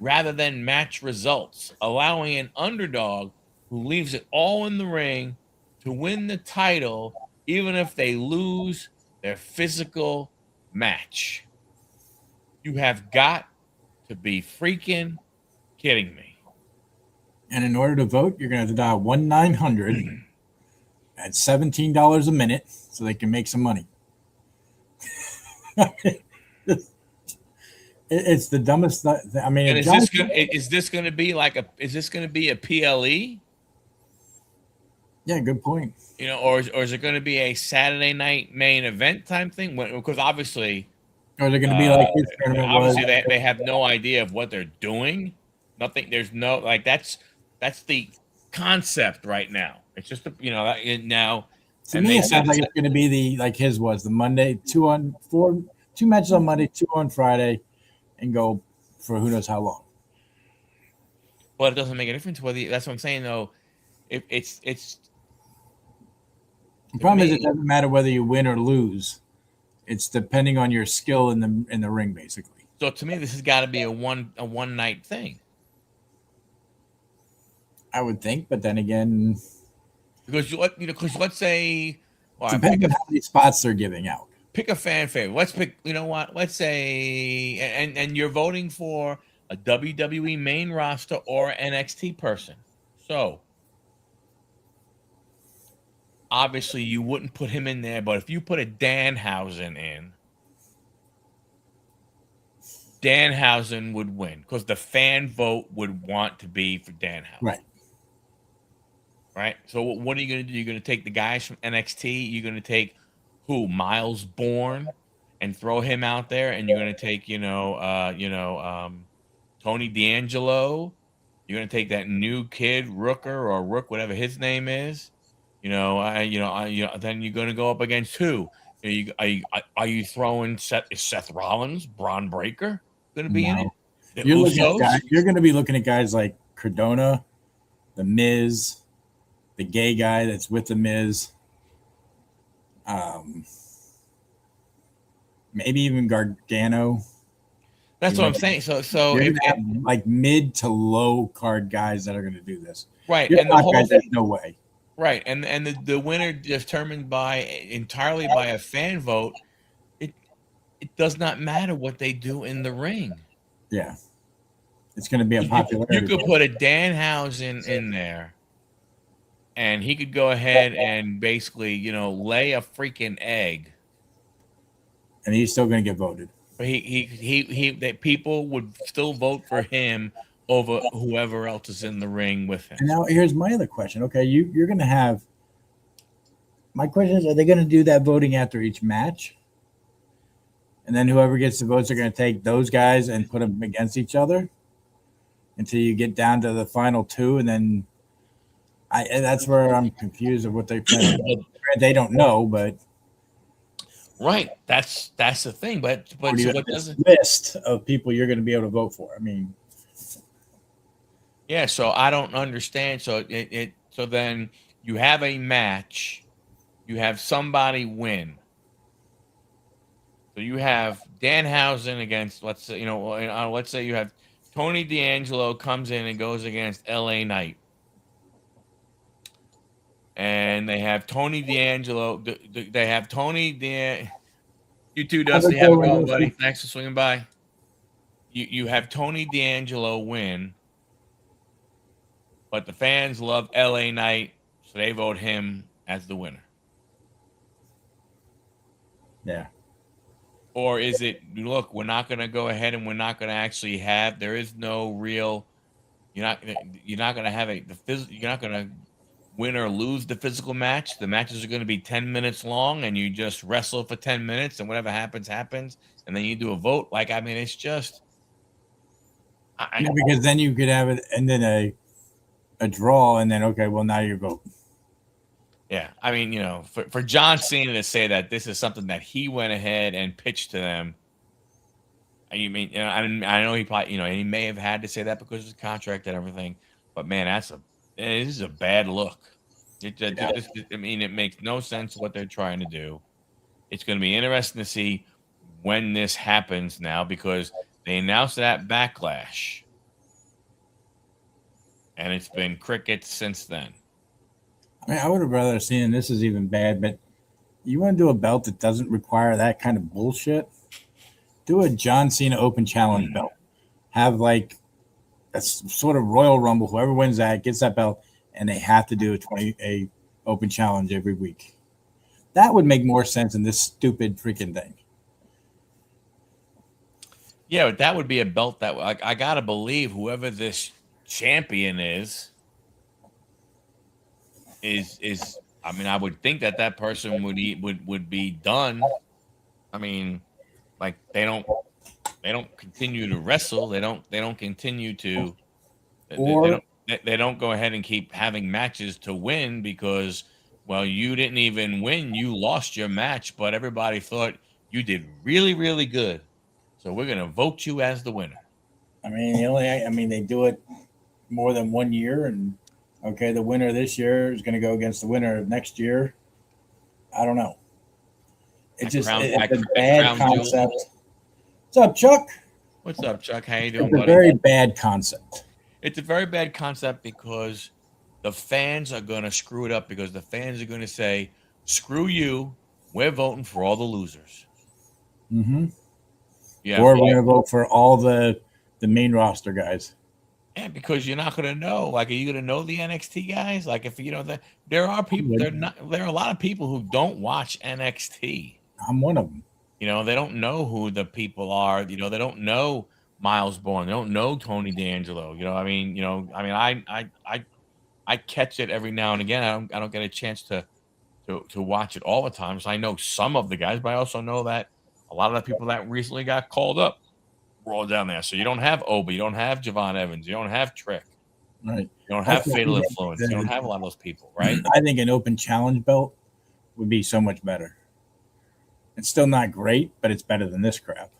rather than match results, allowing an underdog who leaves it all in the ring to win the title, even if they lose their physical match. You have got to be freaking kidding me. And in order to vote, you're going to have to dial 1-900 at $17 a minute so they can make some money. It's the dumbest. I mean, and is this going to be a PLE? Yeah, good point. Or is it going to be a Saturday night main event type thing? Because obviously, or they're going to be like this tournament obviously they have no idea of what they're doing. Nothing. There's no that's the concept right now. It's just now. To me, it sounds like it's going to be like his was the Monday 2 matches on Monday, 2 on Friday, and go for who knows how long. Well, it doesn't make a difference whether that's what I'm saying though. It's the problem is it doesn't matter whether you win or lose. It's depending on your skill in the ring, basically. So to me, this has got to be a one night thing. I would think, but then again, because let's say, depending on how many spots they're giving out. Pick a fan favorite. Let's pick. You know what? Let's say, and you're voting for a WWE main roster or NXT person. So obviously, you wouldn't put him in there, but if you put a Danhausen in, Danhausen would win because the fan vote would want to be for Danhausen. Right. So what are you going to do? You're going to take the guys from NXT. You're going to take who? Miles Bourne, and throw him out there, and you're going to take Tony D'Angelo. You're going to take that new kid Rooker or Rook, whatever his name is. Then you're going to go up against who? Are you throwing Seth Rollins, Braun Breaker going to be in it? No, The you're looking at guys. Usos? You're going to be looking at guys like Cardona, the Miz, the gay guy that's with the Miz. Um, maybe even Gargano. That's what I'm saying. So You're if, going to have like mid to low card guys that are going to do this. right, Your and the top whole guys, there's no way. right, and the winner determined entirely by a fan vote. It does not matter what they do in the ring. Yeah, it's going to be a You popularity could vote. put a Danhausen in there, and he could go ahead and basically, lay a freaking egg. And he's still going to get voted. But that people would still vote for him over whoever else is in the ring with him. And now here's my other question. Okay, you're going to have. My question is: are they going to do that voting after each match? And then whoever gets the votes are going to take those guys and put them against each other until you get down to the final two, and then that's where I'm confused of what they plan. They don't know, but right, that's the thing. But so what doesn't list of people you're going to be able to vote for? I mean, yeah. So I don't understand. So so then you have a match, you have somebody win. So you have Danhausen against, let's say, let's say you have Tony D'Angelo comes in and goes against LA Knight. And they have Tony D'Angelo. They have Tony D'Angelo. You too, Dusty. Have a good one, buddy. Thanks for swinging by. You have Tony D'Angelo win, but the fans love LA Knight, so they vote him as the winner. Yeah. Or is it, look, we're not going to go ahead and we're not going to actually have, there is no real, you're not going to have you're not going to win or lose the physical match. The matches are going to be 10 minutes long, and you just wrestle for 10 minutes, and whatever happens, happens. And then you do a vote. It's just. Because then you could have it, and then a draw, and then, okay, well, now you vote. Yeah, for John Cena to say that this is something that he went ahead and pitched to them. I know he probably, he may have had to say that because of his contract and everything. But man, this is a bad look. It makes no sense what they're trying to do. It's going to be interesting to see when this happens now, because they announced that Backlash, and it's been crickets since then. I would have rather seen, this is even bad, but you want to do a belt that doesn't require that kind of bullshit? Do a John Cena Open Challenge belt. Have like a sort of Royal Rumble. Whoever wins that gets that belt, and they have to do a Open Challenge every week. That would make more sense than this stupid freaking thing. Yeah, but that would be a belt that I gotta believe whoever this champion is. I would think that person would be done. They don't continue to wrestle. They don't continue to. They don't go ahead and keep having matches to win because, well, you didn't even win. You lost your match, but everybody thought you did really, really good. So we're gonna vote you as the winner. They do it more than 1 year, and okay, the winner this year is going to go against the winner of next year. I don't know. It's a bad concept. What's up, Chuck? What's up, Chuck? How you doing, buddy? It's a very bad concept. It's a very bad concept because the fans are going to screw it up, because the fans are going to say, screw you, we're voting for all the losers. Mm-hmm. Yeah, or we're going to vote for all the main roster guys. Yeah, because you're not going to know. Are you going to know the NXT guys? If there are people. There are a lot of people who don't watch NXT. I'm one of them. They don't know who the people are. They don't know Miles Bourne. They don't know Tony D'Angelo. I catch it every now and again. I don't get a chance to watch it all the time. So I know some of the guys, but I also know that a lot of the people that recently got called up were all down there. So you don't have Obi, you don't have Javon Evans, you don't have Trick, right? You don't have Fatal Influence. You don't have a lot of those people, right? I think an Open Challenge belt would be so much better. It's still not great, but it's better than this crap.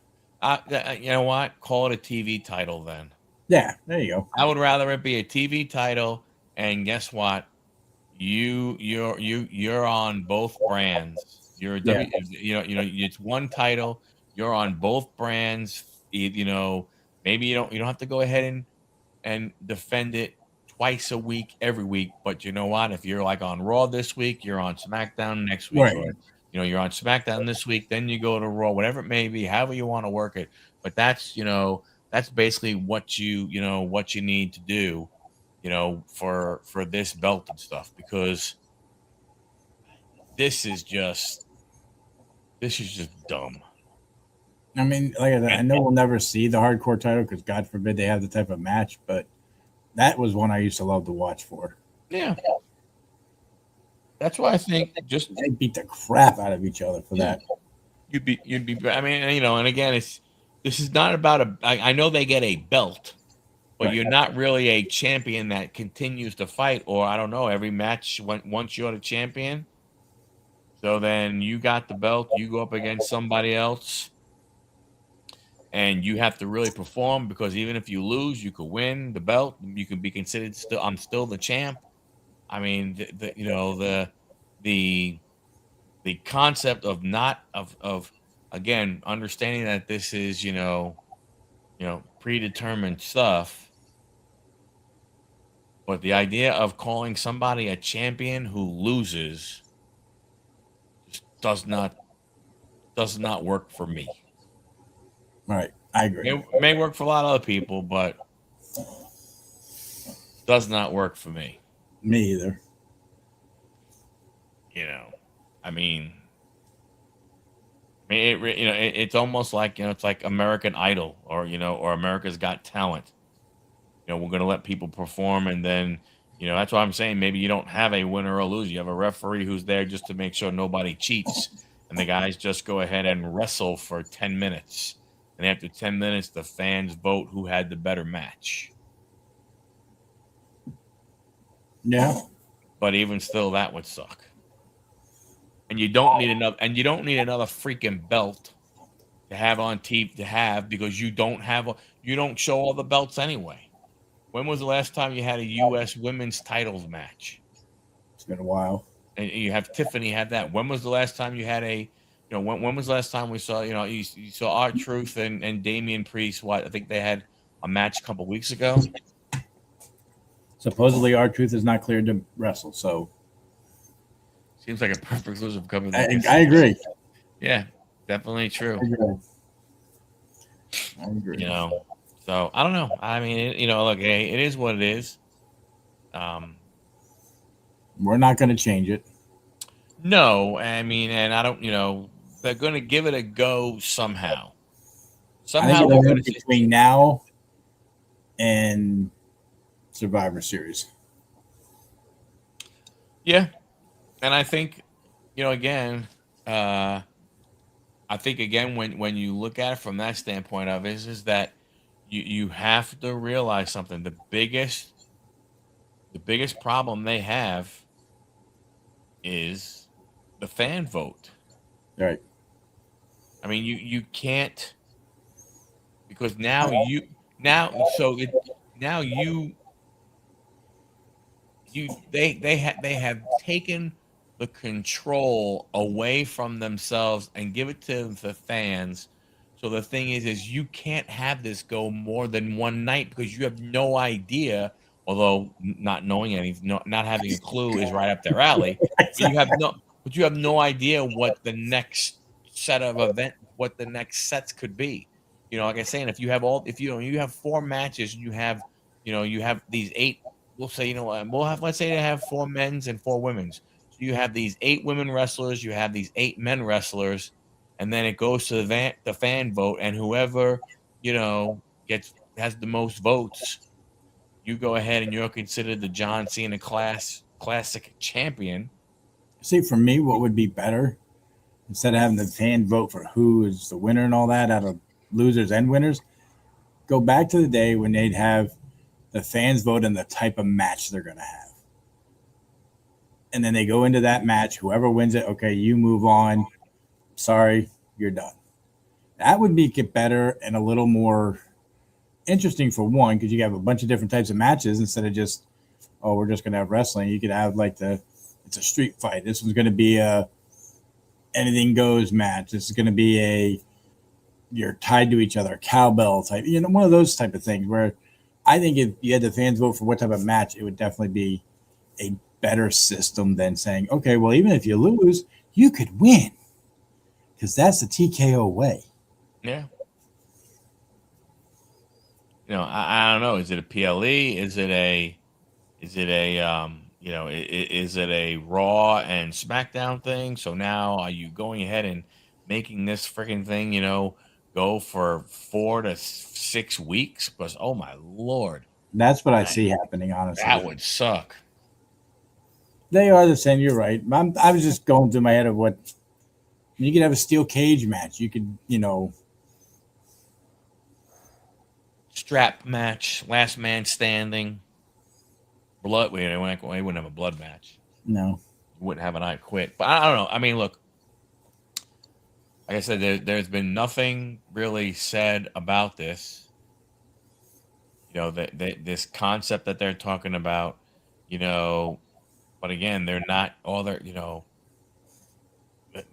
You know what? Call it a TV title then. Yeah, there you go. I would rather it be a TV title. And guess what? You're on both brands. You're a Yeah. it's one title. You're on both brands. Maybe you don't have to go ahead and defend it twice a week, every week. But you know what? If you're like on Raw this week, you're on SmackDown next week, Right. or you're on SmackDown this week, then you go to Raw, whatever it may be, however you want to work it. But that's basically what what you need to do, for this belt and stuff, because this is just dumb. I mean, like I said, I know we'll never see the hardcore title because God forbid they have the type of match, but that was one I used to love to watch for. Yeah. That's why I think just they beat the crap out of each other for that. You'd be. I mean, and again, this is not about I know they get a belt, but Right. you're not really a champion that continues to fight, or I don't know, every match once you're the champion. So then you got the belt, you go up against somebody else, and you have to really perform, because even if you lose, you could win the belt. You can be considered I'm still the champ. I mean, the concept of not of again understanding that this is predetermined stuff, but the idea of calling somebody a champion who loses just does not work for me. Right, I agree. It may work for a lot of other people, but does not work for me. Me either. I mean, it's almost like it's like American Idol, or America's Got Talent. We're going to let people perform, and then that's why I'm saying maybe you don't have a winner or loser. You have a referee who's there just to make sure nobody cheats, and the guys just go ahead and wrestle for 10 minutes, and after 10 minutes, the fans vote who had the better match. Yeah, but even still, that would suck. And you don't need another freaking belt to have on TV because you don't show all the belts anyway. When was the last time you had a U.S. women's titles match? It's been a while. And you have Tiffany had that. When was the last time you had when was the last time we saw, you saw R-Truth and Damian Priest? I think they had a match a couple weeks ago. Supposedly R-Truth is not cleared to wrestle, so seems like a perfect exclusive coming. I agree. Yeah, definitely true. I agree. So I don't know. I mean, look, hey, it is what it is. We're not going to change it. No, I mean, and I don't. They're going to give it a go somehow. Somehow, between now and Survivor Series. Yeah, and I think, again, I think again when you look at it from that standpoint of is that you have to realize something. The biggest problem they have is the fan vote. Right. I mean, you can't, because now they have taken the control away from themselves and give it to the fans. So the thing is you can't have this go more than one night, because you have no idea. Although not knowing anything, not having a clue is right up their alley. But you have no idea what the next set of what the next sets could be. Like I say, and if you have you have 4 matches, and you have these 8. We'll say, let's say they have 4 men's and 4 women's. So you have these 8 women wrestlers, you have these 8 men wrestlers, and then it goes to the fan vote, and whoever has the most votes, you go ahead and you're considered the John Cena classic champion. See, for me, what would be better, instead of having the fan vote for who is the winner and all that out of losers and winners, go back to the day when they'd have the fans vote on the type of match they're going to have. And then they go into that match, whoever wins it, okay, you move on, Sorry, you're done. That would make it better and a little more interesting for one, because you have a bunch of different types of matches instead of just, oh, we're just going to have wrestling. You could have like it's a street fight. This one's going to be a anything goes match. This is going to be you're tied to each other, cowbell type, one of those type of things where I think if you had the fans vote for what type of match, it would definitely be a better system than saying, okay, well, even if you lose, you could win, because that's the TKO way. Yeah. I don't know. Is it a PLE? Is it a is it a Raw and SmackDown thing? So now are you going ahead and making this freaking thing, go for 4 to 6 weeks? Because oh my Lord, That's what I see happening, honestly. that would suck. They are the same. You're right. I was just going through my head of what you could have a steel cage match. You could, Strap match, last man standing. Blood. We wouldn't have a blood match. No. You wouldn't have an I quit. But I don't know. I mean, look, like I said, there's been nothing really said about this. This concept that they're talking about, but again, they're not all they're,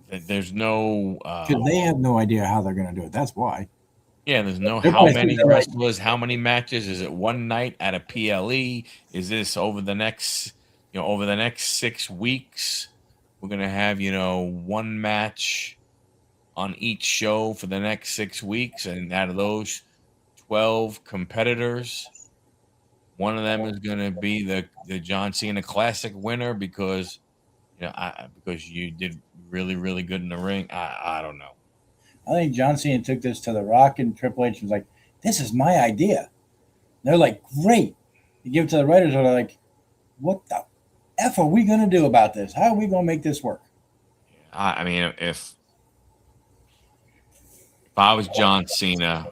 there's no, because they have no idea how they're going to do it. That's why. Yeah, there's no how many wrestlers, how many matches. Is it one night at a PLE? Is this over the next 6 weeks? We're gonna have one match on each show for the next 6 weeks, and out of those 12 competitors, one of them is gonna be the John Cena Classic winner because because you did really, really good in the ring. I don't know. I think John Cena took this to The Rock, and Triple H was like, "This is my idea." And they're like, "Great." You give it to the writers, and they're like, "What the f are we going to do about this? How are we going to make this work?" I mean, if I was John Cena,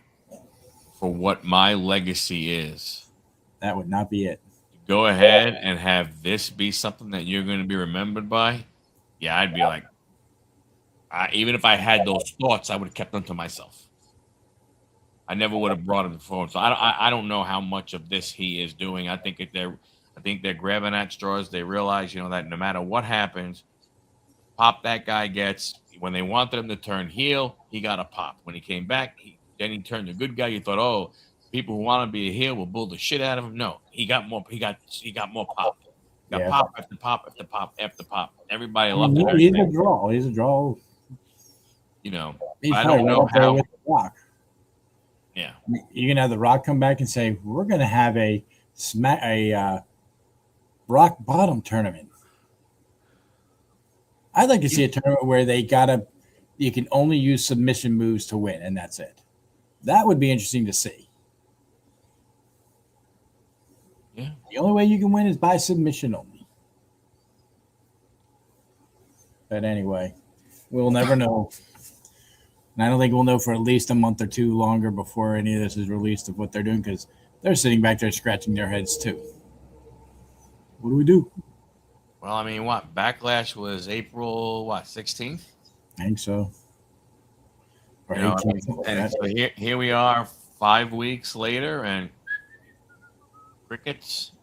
for what my legacy is, that would not be it. Go ahead and have this be something that you're going to be remembered by. Yeah, I'd be like, even if I had those thoughts, I would have kept them to myself. I never would have brought him forward. So I don't know how much of this he is doing. I think they're grabbing at straws. They realize, that no matter what happens, pop that guy gets. When they wanted him to turn heel, he got a pop. When he came back, then he turned a good guy. You thought, oh, people who want to be a heel will bull the shit out of him. No, he got more. He got more pop. Got pop after pop after pop after pop. Everybody loved it. He's a draw. He's a draw. I don't know how. With the Rock. Yeah, you can have the Rock come back and say, "We're going to have a rock bottom tournament." I'd like to see a tournament where you can only use submission moves to win, and that's it. That would be interesting to see. Yeah, the only way you can win is by submission only. But anyway, we'll never know. And I don't think we'll know for at least a month or two longer before any of this is released of what they're doing, because they're sitting back there scratching their heads too. What do we do? Well, I mean, what? Backlash was April, 16th? I think so. And so here we are 5 weeks later, and crickets.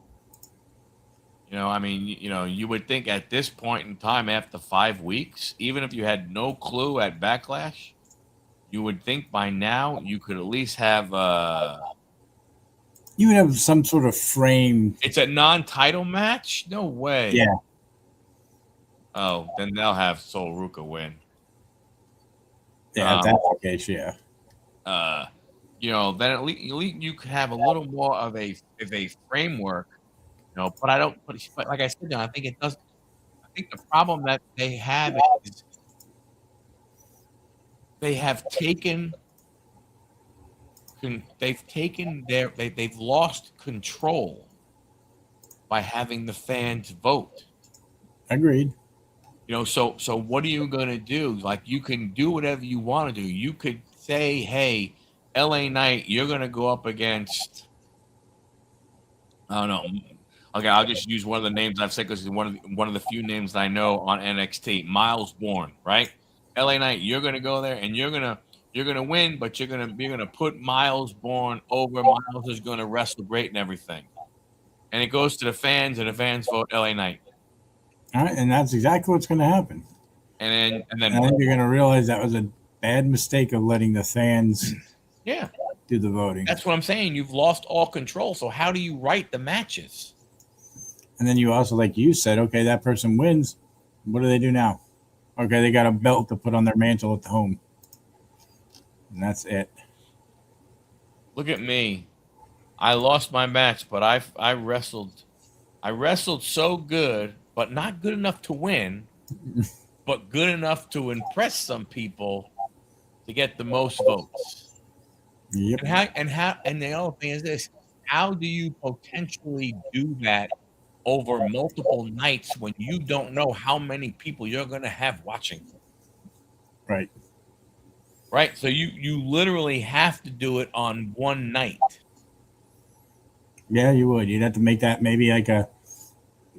You would think at this point in time, after 5 weeks, even if you had no clue at Backlash, you would think by now you could at least have you would have some sort of frame. It's a non-title match? No way. Yeah. Oh, then they'll have Sol Ruka win. Yeah, if that's the case, yeah. Then at least you could have a little more of a framework, but I don't. But like I said, I think it does. I think the problem that they have is they've lost control by having the fans vote. Agreed. So what are you going to do? Like, you can do whatever you want to do. You could say, hey, LA Knight, you're going to go up against, I don't know. Okay, I'll just use one of the names I've said because it's one of the few names I know on NXT, Miles Bourne, right? LA Knight, you're gonna go there and you're gonna win, but you're gonna put Miles Bourne over. Miles is gonna wrestle great and everything. And it goes to the fans, and the fans vote LA Knight. All right, and that's exactly what's going to happen. And I then think you're going to realize that was a bad mistake of letting the fans yeah, do the voting. that's what I'm saying. You've lost all control. So how do you write the matches? And then you also, like you said, okay, that person wins. What do they do now? Okay, they got a belt to put on their mantle at the home. And that's it. Look at me. I lost my match, but I wrestled so good, but not good enough to win, but good enough to impress some people to get the most votes. Yep. And the other thing is this: how do you potentially do that over multiple nights when you don't know how many people you're going to have watching? Right. Right. So you literally have to do it on one night. Yeah, you would. You'd have to make that maybe like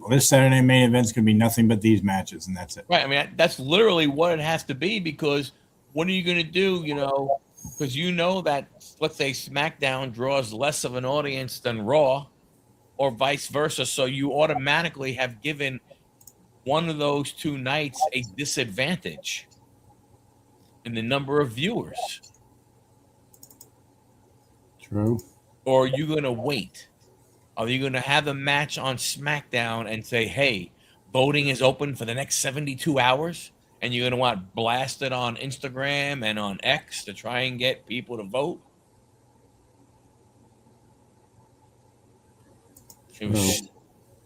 this Saturday main event's going to be nothing but these matches, and that's it. Right. I mean, that's literally what it has to be, because what are you going to do? Because that, let's say, SmackDown draws less of an audience than Raw, or vice versa. So you automatically have given one of those two nights a disadvantage in the number of viewers. True. Or are you going to wait? Are you going to have a match on SmackDown and say, hey, voting is open for the next 72 hours? And you're going to blast it on Instagram and on X to try and get people to vote?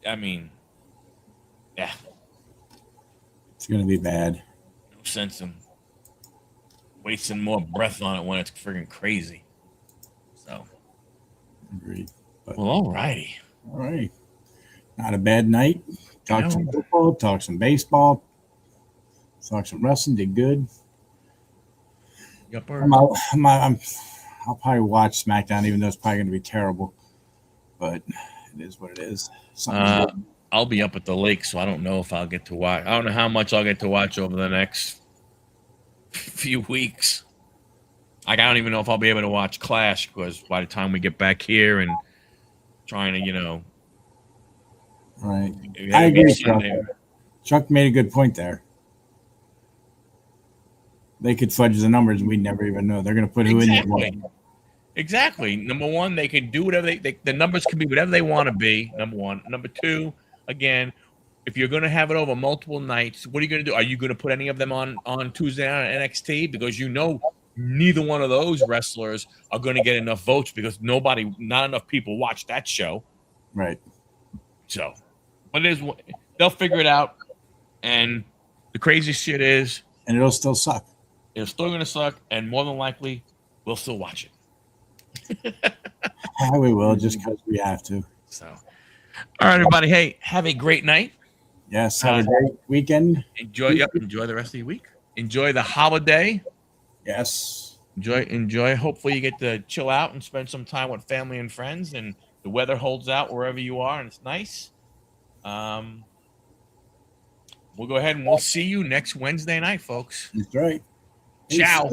I mean, yeah. It's going to be bad. No sense in wasting more breath on it when it's freaking crazy. So. Agreed. But, well, all righty. All right. Not a bad night. Talk some football, talk some baseball, talk some wrestling. Did good. Yep. I'll probably watch SmackDown, even though it's probably going to be terrible. But it is what it is. I'll be up at the lake, so I don't know if I'll get to watch. I don't know how much I'll get to watch over the next few weeks. I don't even know if I'll be able to watch Clash, because by the time we get back here and trying to, right. I agree, Chuck. Chuck made a good point there. They could fudge the numbers and we'd never even know. They're going to put who in there. Exactly. Number one, they can do whatever the numbers can be whatever they want to be. Number one. Number two, again, if you're going to have it over multiple nights, what are you going to do? Are you going to put any of them on Tuesday night on NXT? Because neither one of those wrestlers are going to get enough votes, because not enough people watch that show. Right. So, but they'll figure it out. And the crazy shit is, and it'll still suck. It's still going to suck, and more than likely, we'll still watch it. Yeah, we will, just because we have to. So, all right, everybody. Hey, have a great night. Yes, have a great weekend. Enjoy the rest of your week. Enjoy the holiday. Yes. Enjoy. Hopefully you get to chill out and spend some time with family and friends, and the weather holds out wherever you are, and it's nice. We'll go ahead and we'll see you next Wednesday night, folks. That's right. Ciao.